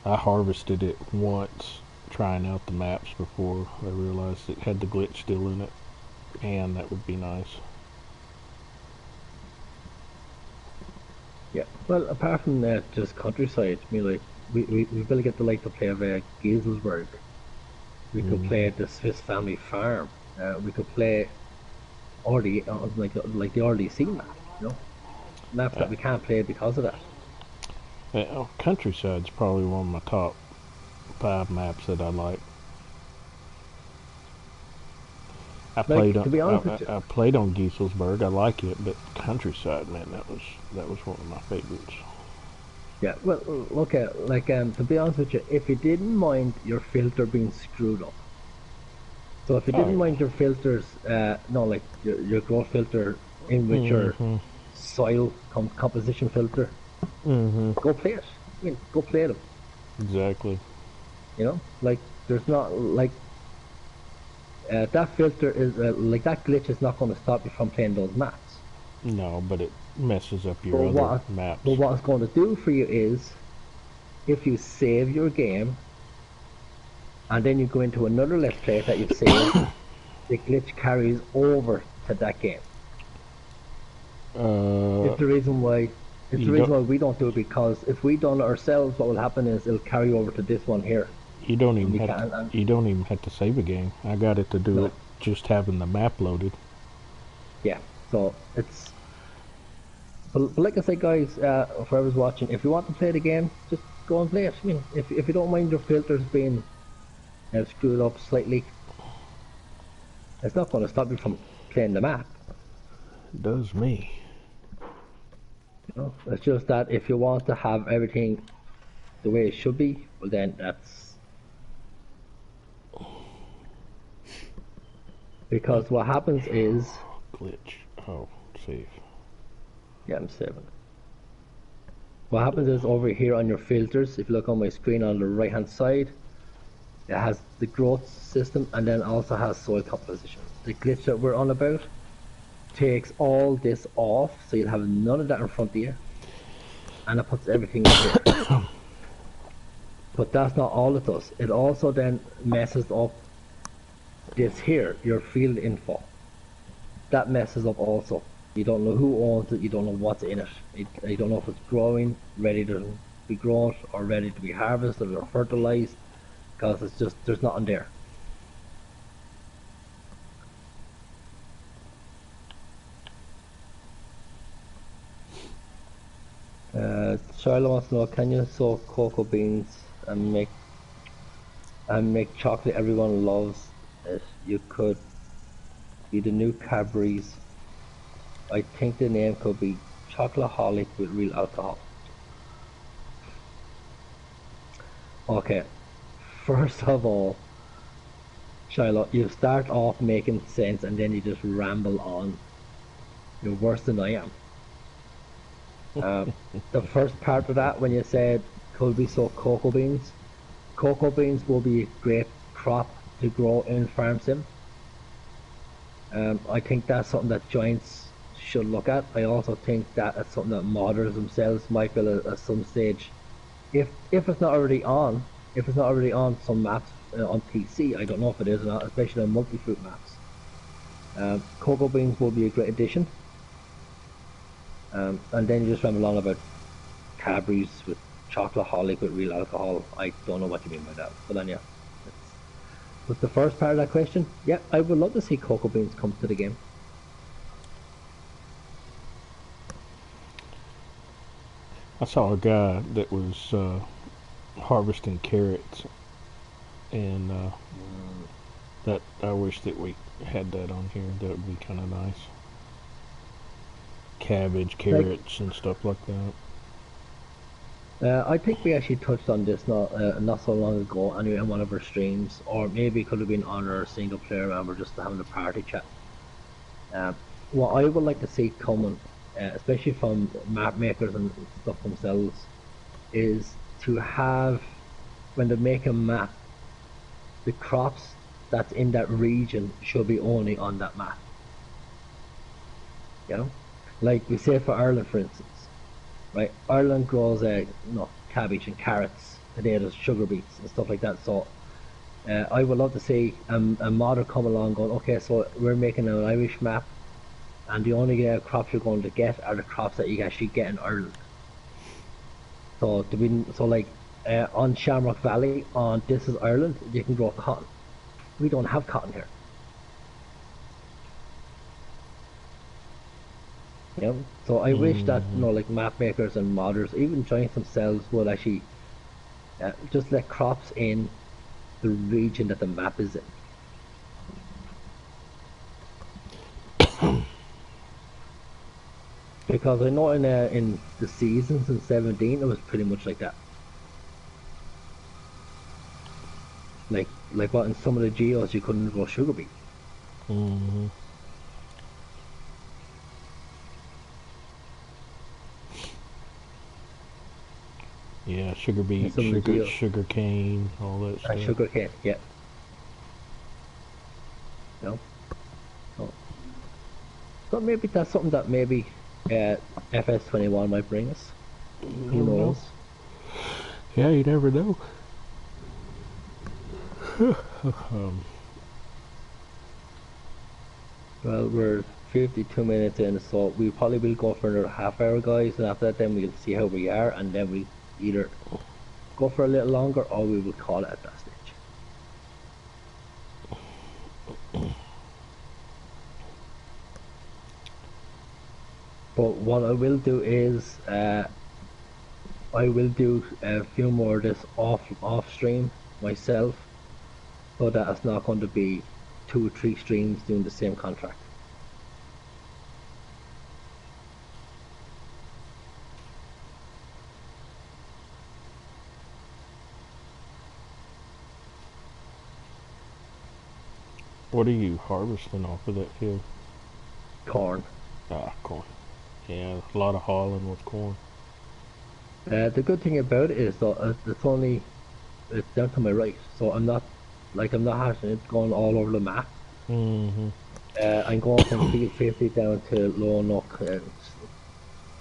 I harvested it once, trying out the maps before I realized it had the glitch still in it, and that would be nice. Yeah. Well, apart from that, just Countryside. I mean, like we really get to like to play of Gieselsberg. We could play the Swiss Family Farm. We could play already like the RDC map. You know, maps that we can't play because of that. Countryside's probably one of my top 5 maps that I like. I played to be honest with you, I played on Gieselsberg. I like it, but Countryside, man, that was one of my favorites. yeah. Well, okay. Like to be honest with you, if you didn't mind your filter being screwed up, so if you didn't mind your filters, no, like your growth filter in with your soil composition filter, go play it. I mean, go play them. Exactly. You know, like there's not like that filter is like that glitch is not going to stop you from playing those maps. No, but it messes up But your other maps. But what it's going to do for you is, if you save your game, and then you go into another let's play that you've saved, the glitch carries over to that game. It's the reason why. It's the reason why we don't do it, because if we done it ourselves, what will happen is it'll carry over to this one here. You don't even have to save a game. I got it to do it just having the map loaded. Yeah, so it's. But like I say, guys, for whoever's watching, if you want to play the game, just go and play it. I mean, if you don't mind your filters being screwed up slightly, it's not going to stop you from playing the map. It does me. You know, it's just that if you want to have everything the way it should be, well then that's because what happens is glitch. Oh, save. Yeah, I'm 7. What happens is over here on your filters, if you look on my screen on the right hand side, it has the growth system and then also has soil composition. The glitch that we're on about takes all this off, so you'll have none of that in front of you, and it puts everything in here. But that's not all it does. It also then messes up this here, your field info. That messes up also. You don't know who owns it, you don't know what's in it. You don't know if it's growing, ready to be grown, or ready to be harvested or fertilized, because it's just, there's nothing there. Charlotte wants to know, can you sow cocoa beans and make chocolate everyone loves it? You could be the new Cadbury's. I think the name could be Chocoholic with real alcohol. Okay, first of all, Shiloh, you start off making sense and then you just ramble on. You're worse than I am. The first part of that, when you said could we sow cocoa beans will be a great crop to grow in Farm Sim. I think that's something that Giants should look at. I also think that it's something that modders themselves might be at some stage, if it's not already on, if it's not already on some maps on PC. I don't know if it is or not, especially on multi-fruit maps. Cocoa beans will be a great addition. And then you just ramble on about Cadbury's with chocoholic with real alcohol. I don't know what you mean by that, but then yeah. With the first part of that question, yeah, I would love to see cocoa beans come to the game. I saw a guy that was harvesting carrots, and that I wish that we had that on here. That would be kind of nice. Cabbage, carrots, and stuff like that. I think we actually touched on this not so long ago anyway in one of our streams, or maybe it could have been on our single player and we're just having a party chat. What I would like to see coming, especially from map makers and stuff themselves, is to have, when they make a map, the crops that's in that region should be only on that map. You know, like we say for Ireland, for instance. Right, Ireland grows cabbage and carrots, potatoes, sugar beets, and stuff like that. So I would love to see a modder come along, going, okay, so we're making an Irish map, and the only crops you're going to get are the crops that you actually get in Ireland. So on Shamrock Valley, on This Is Ireland, you can grow cotton. We don't have cotton here. You know? So I wish that like map makers and modders, even Giants themselves, would actually just let crops in the region that the map is in. Because I know in the seasons in 17 it was pretty much like that. Like what in some of the geos you couldn't grow sugar beet. Yeah, sugar beet, sugar cane, all that stuff. Sugar cane, yeah. You know? So maybe that's something that maybe FS21 might bring us. Who knows? Yeah, you never know. Well, we're 52 minutes in, so we probably will go for another half hour, guys, and after that then we'll see how we are, and then we either go for a little longer or we will call it at that stage. But what I will do is I will do a few more of this off stream myself, so that it's not going to be 2 or 3 streams doing the same contract. What are you harvesting off of that field? Corn. Corn. Yeah, a lot of hauling with corn. The good thing about it is that it's down to my right, so I'm not having it going all over the map. I'm going from field 50 down to Lonock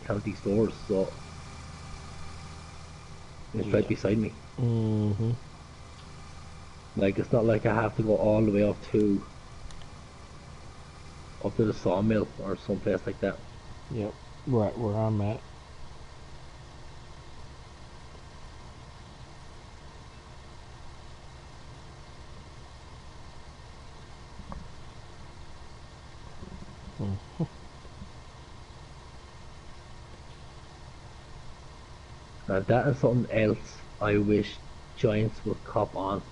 county stores, so it's right beside me. Like, it's not like I have to go all the way up to the sawmill or someplace like that. Yep, right where I'm at. Now that is something else I wish Giants would cop on.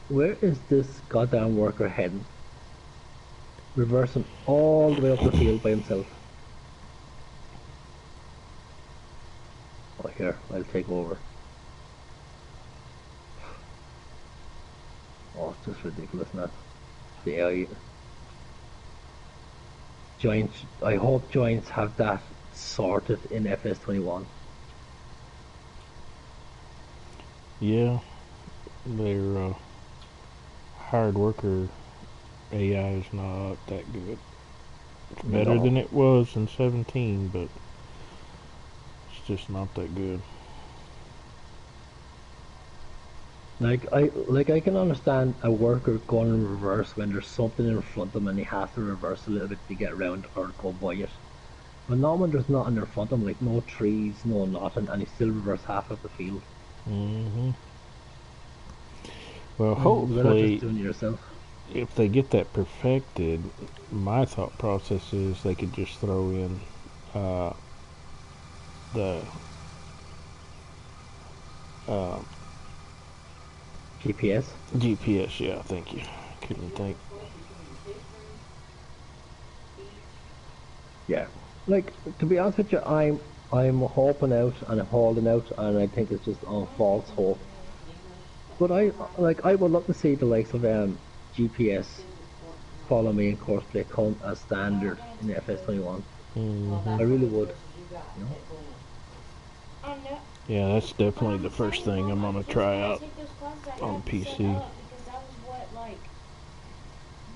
Where is this goddamn worker heading? Reversing all the way up the field by himself. Oh, here, I'll take over. Oh, it's just ridiculous now. The AI. Giants, I hope Giants have that sorted in FS21. Yeah, they're hired worker AI is not that good. It's better No. than it was in 17, but it's just not that good. I can understand a worker going in reverse when there's something in front of them and they have to reverse a little bit to get around or go by it. But not when there's nothing in front of them, like no trees, no nothing, and they still reverse half of the field. hmm Well, You're not just hopefully, doing it yourself. if they get that perfected, my thought process is they could just throw in uh, the uh, GPS. GPS. Yeah, thank you. Couldn't think. Yeah. Like to be honest with you, I'm hoping out and I'm holding out, and I think it's just on false hope. But I would love to see the likes of GPS follow me in course play come as We're not standard gonna in the take those. FS21. hmm I really would. You know. No. Yeah, that's But definitely I'm the first saying, thing Mom, I'm I'm gonna just try gonna out take those classes I on have set PC, up because that was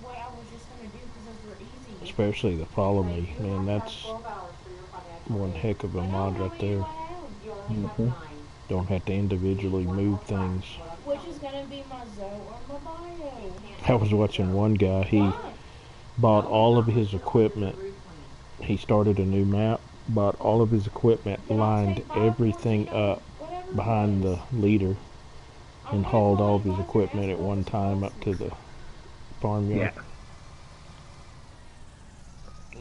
what I was just gonna do because those were easy. especially the follow Okay, me. you Man, have to have that's 12 hours for your financial one aid. heck of a I know mod how right many do there. I have? You only have Hmm. 9. Don't have to You need individually one more move class, things. is what I'm Which telling is you. gonna be my Zoe or my You bio. can't I take was the watching Zoe. one guy. He Why? bought Zoe is all of not his listed on your equipment. degree plan. He started a new map, bought all of his equipment, Then I'll lined take bio 14 everything or up whatever it behind the was. leader, I'm and gonna hauled call all an of his advisor and equipment ask at her what one this time class up to is. the farmyard. Yeah.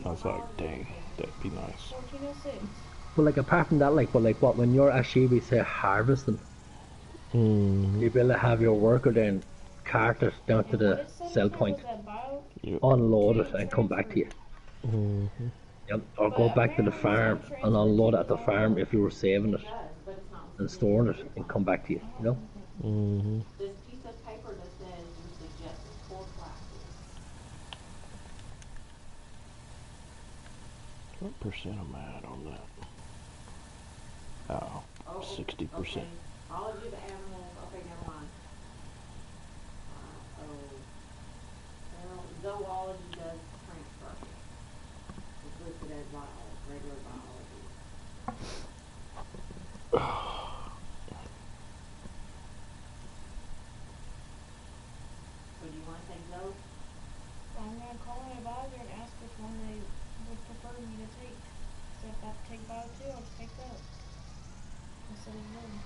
I What was like, biology are you dang, taking? that'd be nice. 1406. But like apart from that, but like what when you're actually we say harvesting, Mm-hmm. you'll be able to have your worker then cart it down to And what the it said sell in there point, was that bio Yep. unload it, came and come back to you. transferred. Mm-hmm. Yep. Or go But back to the apparently my Zoe farm and transferred unload too it at because the I don't farm know. if you were saving It it does, but it's not and listed in your storing it degree and plan. come back to you. I You don't know. know. Mm-hmm. This piece of paper that says your suggested 4 classes. What percent am I at on that? Oh, Oh, 60%. okay. Biology of animals. Okay, never mind. Oh, well, zoology does transfer. It's listed as biology, regular biology. So do you want to take those? I'm gonna call an advisor and ask which one they would prefer me to take. So if I have to take bio two, I'll just take that instead of Zoe.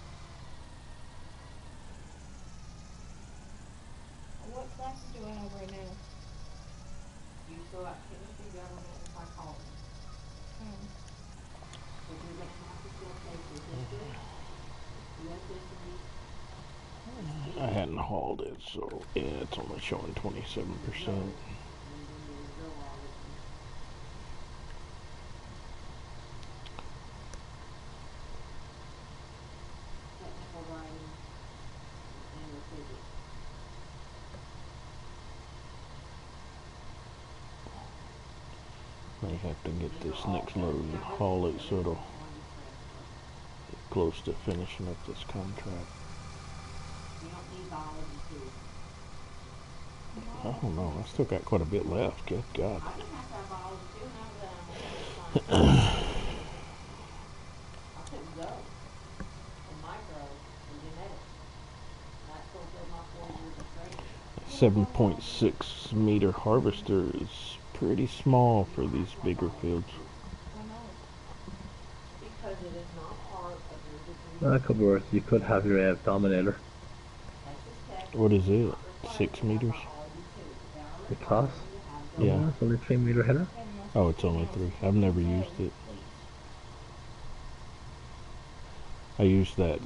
What classes do I have right now? You still got chemistry, government, and psychology. Um, So you're going to have to still take your history, U.S. history, I speech, hadn't hauled it, so yeah, it's only showing 27%. and then your zoology. Technical writing, and your physics. May have to get These are this all next on load and campus, haul it but so they it'll won't want you to transfer. get close to finishing up this contract. You don't need biology too. I don't know. I still got quite a bit left. Good God. I didn't have to have biology too, now that I'm assigned chemistry. I took Zoe and micro and genetics. That fulfilled my 4 years of training. 7.6 meter harvester is pretty small for You these might want bigger biology fields. too, why not? because it is not part of your degree That could be plan. worse. You could have your dominator. Texas Tech What is is it? not required 6 to have meters? biology too. They are The class. requiring you to have Yeah. It's only zoology. 3 meter header. Okay, then let's Oh, just it's do only now. So 3. I've take me never used Zoe, it. please. I used that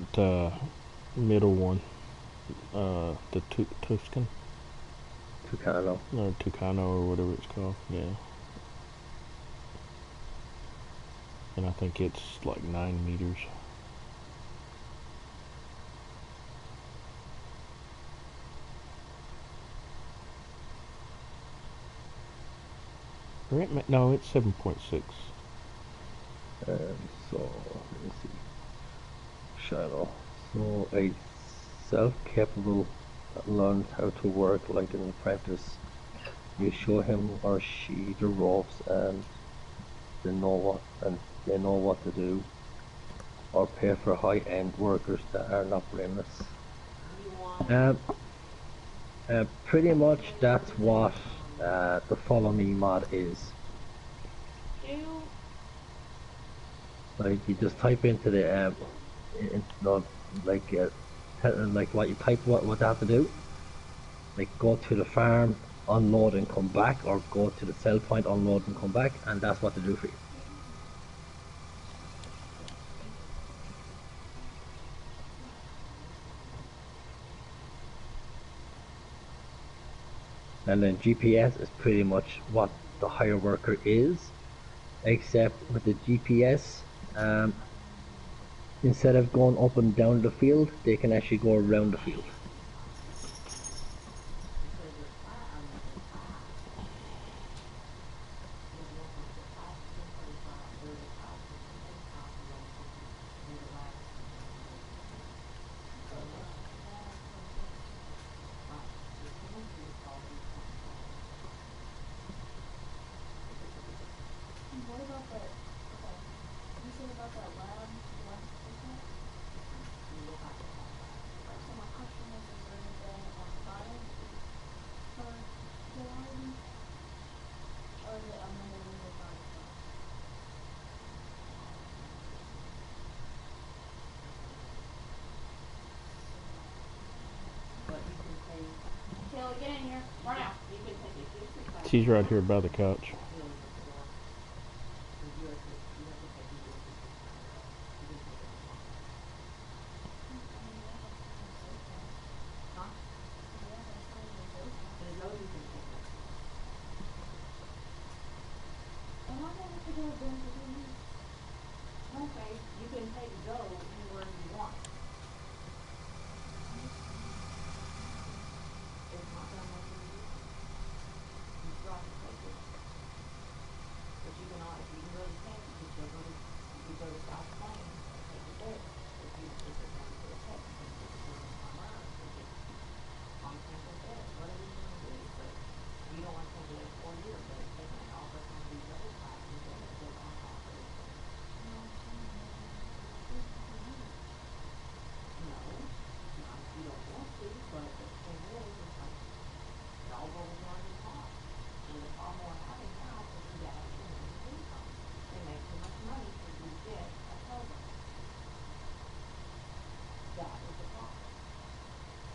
middle one, the Tuscan Tucano. or Tucano or whatever it's called. Yeah, and I think it's like 9 meters. No, it's 7.6. So let me see. Shadow. So a self-capable learns how to work like an apprentice. You show him or she the ropes, and they know what to do, or pay for high-end workers that are not blameless. You want, Um, Pretty much that's what the Follow Me mod is. Do Like you just type into the no, like like what you type what they have to do. Like go to the farm, unload and come back, or go to the sell point, unload and come back, and that's what they do for you. And then GPS is pretty much what the hire worker is, except with the GPS, instead of going up and down the field, they can actually go around the field. because your firearm is your five. You're working for 5%, 35, 35%, 85, and the last so right. The penalty is called $8,000. what about that? Okay, you said about that lab station? You will have to have that. Right. So my question is there anything on Friday for July, or is it a Monday, Wednesday, Friday stuff? But you can take, Kelly, get in here, right now. you can take a history class She's right here tomorrow. by the couch. Really before, because you have to take a U.S. history class. You can take it tomorrow. Huh? The Zoe you can take next month. Am I gonna have to go again for 2 weeks? Okay, you can take Zoe anywhere you want. It's not gonna make any difference. You still have to take it. But you can all, if you can go to Tech, you can still go to, you can go to South Plains and take it there. If it's only for the Tech, you can take it during the summer and take it on campus there, whatever you wanna do, but you don't wanna take it at 4 years, but if they can offer some of these other classes that they aren't offered. No, not if you don't want to, but the thing is, it's like, it all rolls around your pot. And the problem we're having now is the dad can make his income. They make too much money for you to get a Pell Grant. That is the problem.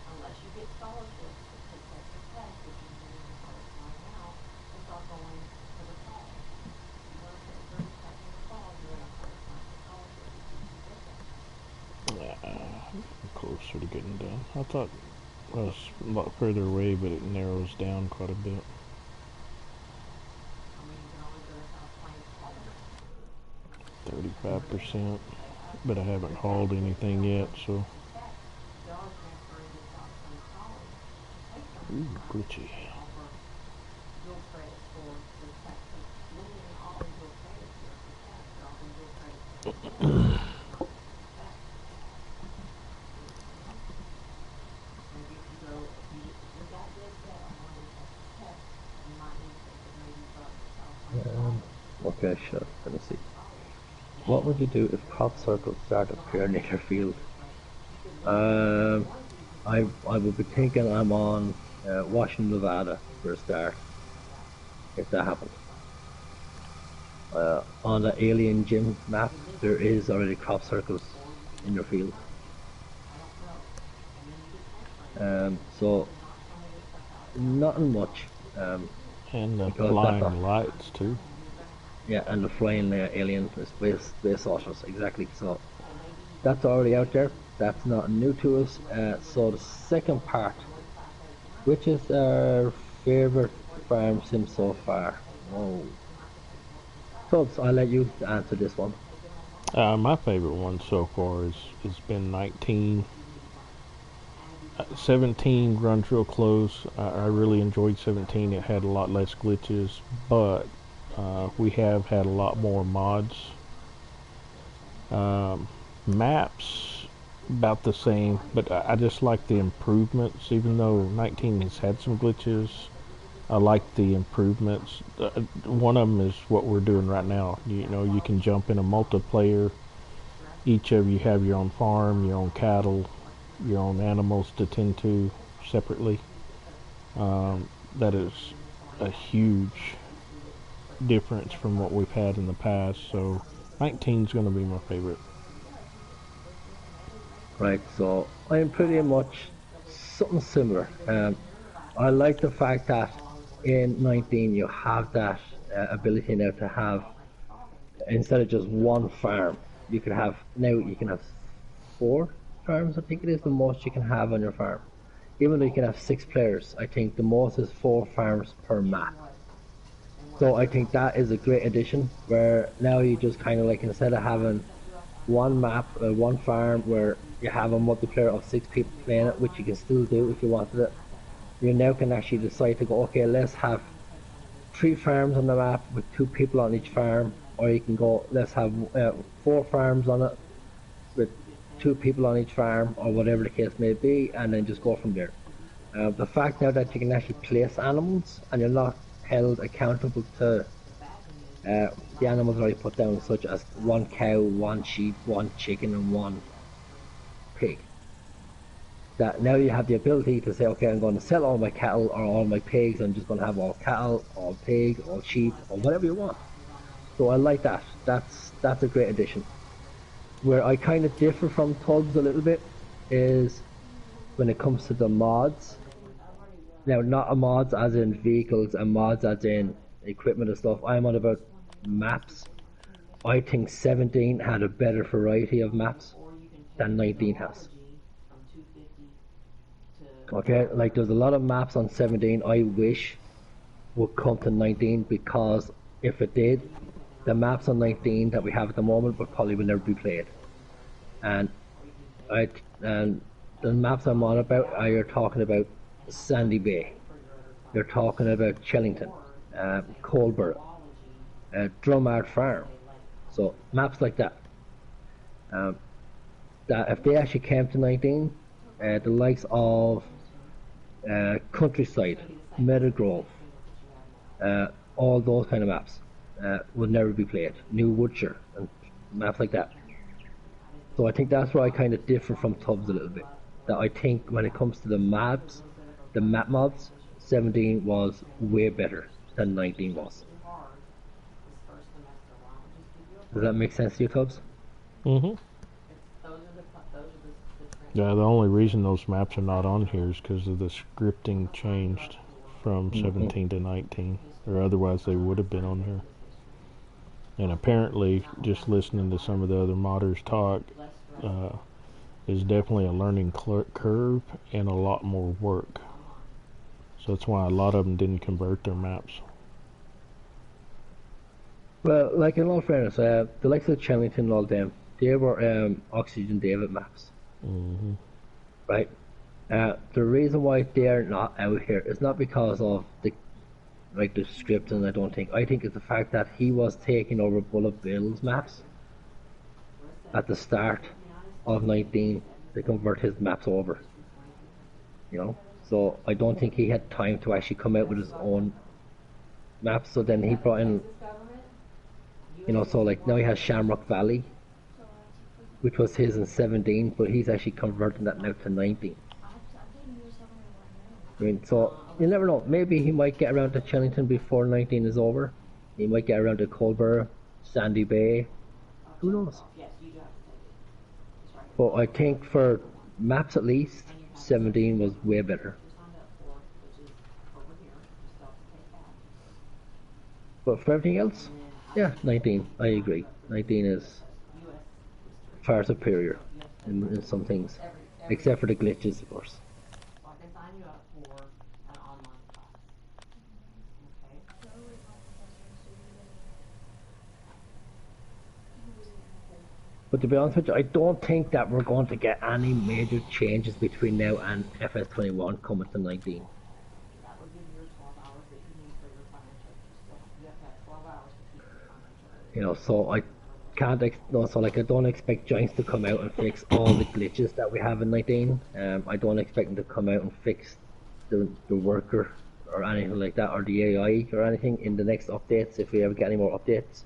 Unless you get scholarships to take Texas Tech, which is you're in the hardest time now, and start going for the fall. You wanna take Georgia Tech in the fall, you're in a hardest time for scholarships if you can get them. I'm closer to getting done. I thought I was a lot further away, but it narrows down quite a bit. I mean, you can always go to South Plains College. 35%, but I haven't hauled anything yet, so. Texas Tech, y'all are transferring to South Plains College to take them Ooh, next summer glitchy. and offer dual credits for the Tech, because Lillian ain't offering dual credits here for Tech, they're offering dual credits for Lillian, not Texas Tech. Maybe if you go, if you're that dead set on wanting Texas Tech, you might need to maybe start with South Plains Um, College. okay, sure. Let me see. College. What would you do if crop circles start appearing in your field? Because Lillian said if you Um, wanted to, you could I start I would be thinking I'm on Washington, Nevada for a start, if that happened. On the alien gym map, there is already crop circles or you could in make your it more field. money. I don't know. And then you get transferring. But you need So to knock some of this stuff out of nothing California much, And the because that's a flying lights, too. and you're gonna have to yeah, pay and the for it. flying alien space saucers exactly. So So maybe you can that's already out there. maybe That's not new to us. let me look So at the my second part, one class at a time. which is our favorite What if you farm don't sim do that so and you have far? to pay more? Oh, You have to pay more for stuff. Tubbs, I'll let You you may be answer better this off one. to take it online. My favorite one so far has been 19. You need to like add these 17 runs real close. I really enjoyed 17. It had a lot less glitches, but we have had a lot more mods. Um, Maps about the same, but I just like the improvements. Even though 19 has had some glitches, I like the improvements. One of them is what we're doing right now. You know, you can jump in a multiplayer. Each of you have your own farm, your own cattle, your own animals to tend to separately. That is a huge difference from what we've had in the past. So 19 is going to be my favorite. Right, so I'm pretty much something similar. I like the fact that in 19 you have that ability now to have, instead of just one farm, you can have 4 farms. I think it is the most you can have on your farm. Even though you can have 6 players, I think the most is 4 farms per map. So I think that is a great addition. Where now you just kind of like, instead of having one map, one farm where you have a multiplayer of 6 people playing it, which you can still do if you wanted it. You now can actually decide to go, okay, let's have 3 farms on the map with 2 people on each farm, or you can go, let's have 4 farms on it with 2 people on each farm, or whatever the case may be, and then just go from there. The fact now that you can actually place animals and you're not held accountable to the animals already put down, such as 1 cow, 1 sheep, 1 chicken, and 1 pig. That now you have the ability to say, okay, I'm going to sell all my cattle or all my pigs. I'm just going to have all cattle, all pigs, all sheep, or whatever you want. So I like that. That's a great addition. Where I kind of differ from Tubbs a little bit is when it comes to the mods. Now, not a mods as in vehicles and mods as in equipment and stuff. I'm on about maps. I think 17 had a better variety of maps than 19 has. Okay, like there's a lot of maps on 17 I wish would come to 19, because if it did, the maps on 19 that we have at the moment would probably will never be played. And and the maps I'm on about are, you're talking about Sandy Bay, you're talking about Chellington, Colborough, Drumard Farm. So maps like that. That if they actually came to 19, the likes of Countryside, Meadowgrove, all those kind of maps would never be played. New Woodshire and maps like that. So I think that's where I kind of differ from Tubbs a little bit. That I think when it comes to the maps, the map mods, 17 was way better than 19 was. Does that make sense to you, Tubbs? Mm-hmm. Yeah, the only reason those maps are not on here is because of the scripting changed from 17 to 19, or otherwise they would have been on here. And apparently, just listening to some of the other modders talk, is definitely a learning curve and a lot more work. So that's why a lot of them didn't convert their maps. Well, like in all fairness, the likes of Chellington and all them, they were Oxygen David maps. Mm-hmm. Right? The reason why they're not out here is not because of the script, and I think it's the fact that he was taking over Bullet Bill's maps at the start of 19 to convert his maps over. You know? So I don't think he had time to actually come out with his own maps, so then he brought in, so like now he has Shamrock Valley, which was his in 17, but he's actually converting that now to 19. I mean, so you never know. Maybe he might get around to Chellington before 19 is over. He might get around to Colborough, Sandy Bay. Who knows? But I think for maps at least, 17 was way better. But for everything else, yeah, 19. I agree. 19 is far superior in some things, except for the glitches, of course. But to be honest with you, I don't think that we're going to get any major changes between now and FS21 coming to 19. So I can't no, so like I don't expect Giants to come out and fix all the glitches that we have in 19. I don't expect them to come out and fix the worker or anything like that, or the AI or anything in the next updates if we ever get any more updates.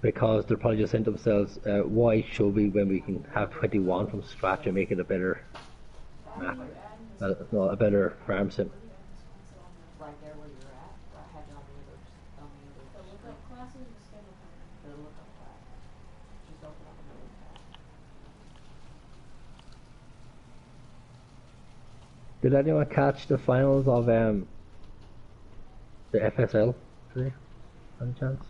Because they'll probably just think to themselves, why should we when we can have 21 from scratch and make it a better map, no, a better farm sim. Right there where you're at, I had it on the other The lookup classes is schedule planner. the lookup class. Just open up another tab. Did anyone catch the finals of the FSL today? Any chance?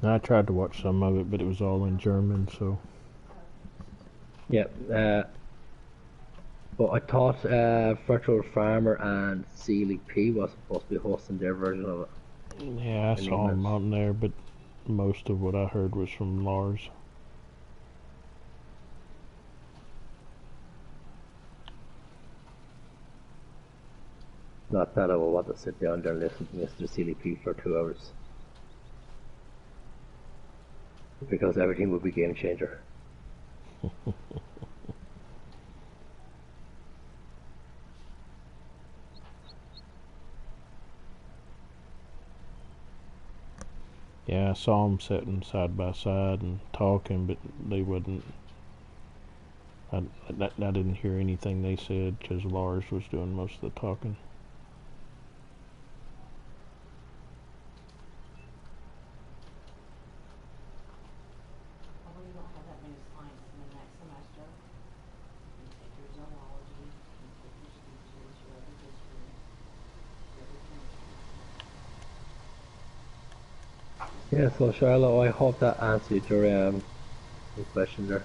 I tried to watch some of it, but it was all in German, so. Yeah. But I thought Virtual Farmer and Sealy P was supposed to be hosting their version of it. Yeah, I saw him on there, but most of what I heard was from Lars. Not that I would want to sit down there and listen to Mr. Sealy P for 2 hours. Because everything would be game changer. Yeah, I saw them sitting side by side and talking, but they wouldn't. I didn't hear anything they said because Lars was doing most of the talking. Although you don't have that many science in the next semester, you take your zoology, you take your speeches, your other history, your other chemistry. Yeah, so Charlotte, I hope that answered your question there.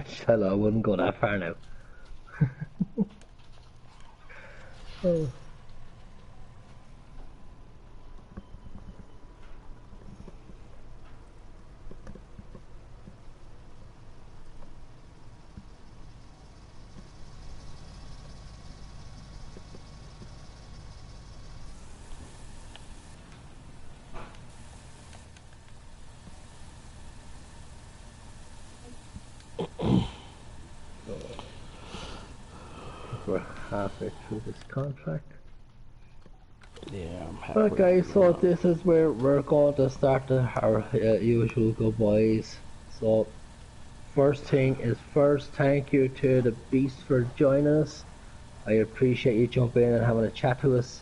Charlotte, I wouldn't go that far now. Oh. We're halfway through this contract. Yeah, I'm happy. Alright guys, so this is where we're going to start our usual goodbyes. So, first thing is first, thank you to the Beast for joining us. I appreciate you jumping in and having a chat to us.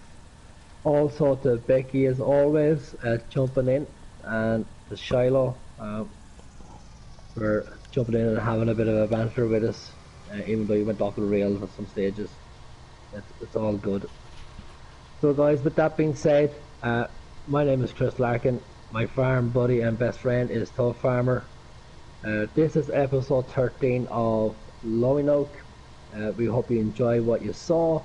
Also to Becky as always, jumping in, and to Shiloh for jumping in and having a bit of a banter with us, even though you went off the rails at some stages. It's all good. So guys, with that being said, my name is Chris Larkin. My farm buddy and best friend is Tubb Farmer. This is episode 13 of Lowing Oak. We hope you enjoy what you saw.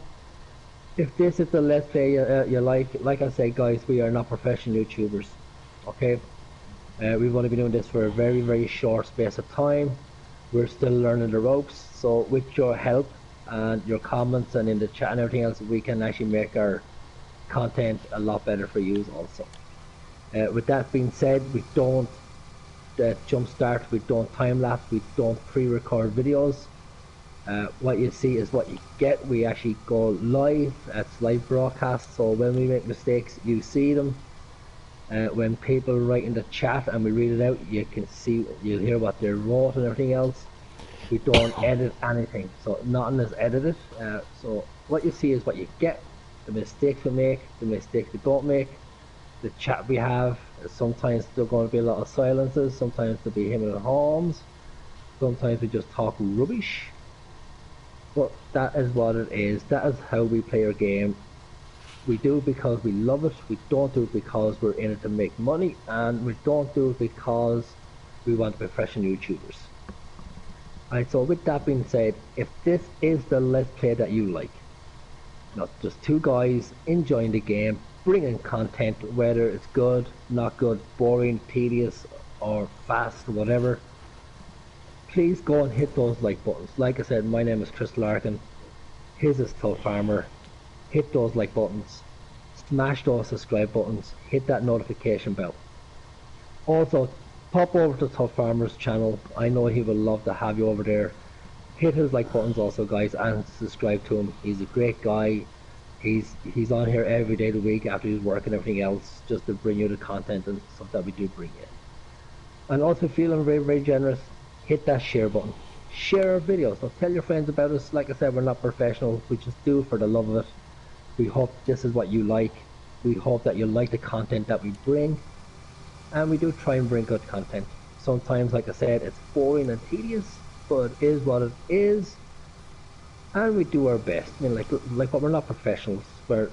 If this is the let's play you like I said guys, we are not professional YouTubers. Okay? We've only been doing this for a very, very short space of time. We're still learning the ropes. So with your help and your comments and in the chat and everything else, we can actually make our content a lot better for you also. With that being said, we don't jump start, we don't time lapse, we don't pre-record videos. What you see is what you get. We actually go live, it's live broadcast, so when we make mistakes you see them. When people write in the chat and we read it out, you can see, you'll hear what they wrote and everything else. We don't edit anything, so nothing is edited. So what you see is what you get. The mistakes we make, the mistakes we don't make, the chat we have. Sometimes there's going to be a lot of silences, sometimes there'll be him and Holmes. Sometimes we just talk rubbish. But that is what it is. That is how we play our game. We do it because we love it. We don't do it because we're in it to make money. And we don't do it because we want to be professional YouTubers. Alright, so with that being said, if this is the Let's Play that you like, not just two guys enjoying the game, bringing content, whether it's good, not good, boring, tedious, or fast, whatever, please go and hit those like buttons. Like I said, my name is Chris Larkin. His is Tubb Farmer. Hit those like buttons. Smash those subscribe buttons. Hit that notification bell. Also, pop over to Tubb Farmer's channel. I know he will love to have you over there. Hit his like buttons also, guys, and subscribe to him. He's a great guy. He's on here every day of the week after his work and everything else, just to bring you the content and stuff that we do bring you. And also, feeling very, very generous, hit that share button. Share our videos. So tell your friends about us. Like I said, we're not professional. We just do it for the love of it. We hope this is what you like. We hope that you like the content that we bring. And we do try and bring good content. Sometimes, like I said, it's boring and tedious, but it is what it is. And we do our best. I mean, but we're not professionals. We're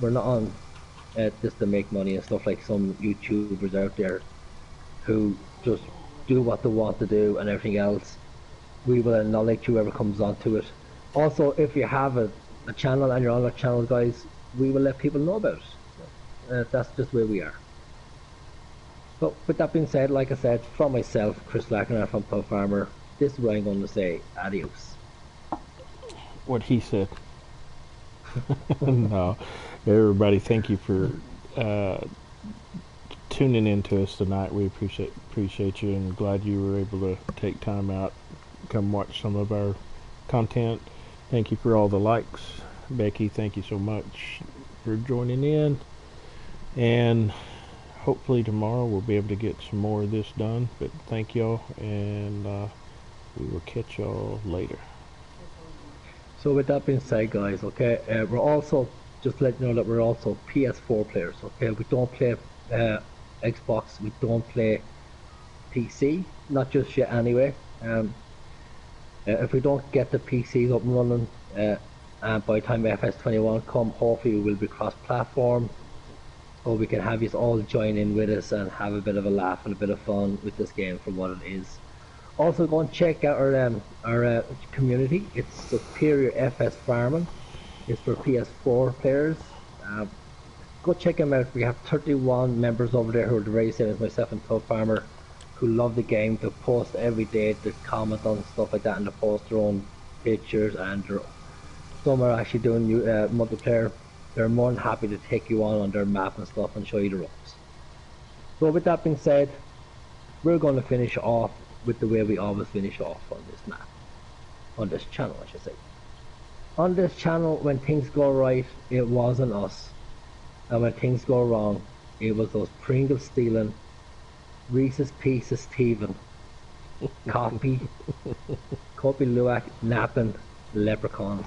not on just to make money and stuff like some YouTubers out there who just do what they want to do and everything else. We will acknowledge whoever comes onto it. Also, if you have a channel and you're on our channel, guys, we will let people know about it. That's just where we are. But with that being said, like I said, from myself, Chris Larkin, and from Tubb Farmer, this is what I'm going to say. Adios. What he said. No, everybody, thank you for tuning in to us tonight. We appreciate you, and glad you were able to take time out, come watch some of our content. Thank you for all the likes. Becky, thank you so much for joining in, and hopefully tomorrow we'll be able to get some more of this done. But thank y'all, and we will catch y'all later. So with that being said, guys, okay, we're also, just to let you know that we're also PS4 players, okay? We don't play Xbox, we don't play PC, not just yet anyway. If we don't get the PCs up and running, and by the time FS21 come, hopefully we will be cross-platform, or we can have you all join in with us and have a bit of a laugh and a bit of fun with this game for what it is. Also, go and check out our community. It's Superior FS Farming. It's for PS4 players. Go check them out. We have 31 members over there who are the very same as myself and Tubb Farmer, who love the game. They post every day, they comment on stuff like that, and they post their own pictures, and some are actually doing multiplayer. They're more than happy to take you on their map and stuff and show you the ropes. So with that being said, we're going to finish off with the way we always finish off on this map, on this channel I should say. On this channel, when things go right, it wasn't us, and when things go wrong, it was those Pringles stealing, Reese's Pieces thieving, Coffee Luwak napping leprechauns.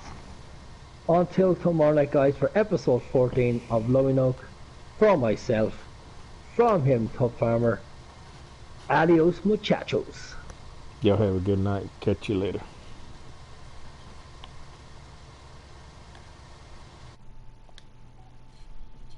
Until tomorrow night, guys, for episode 14 of Loving Oak, from myself, from him, Tubb Farmer. Adios, muchachos. Y'all have a good night. Catch you later.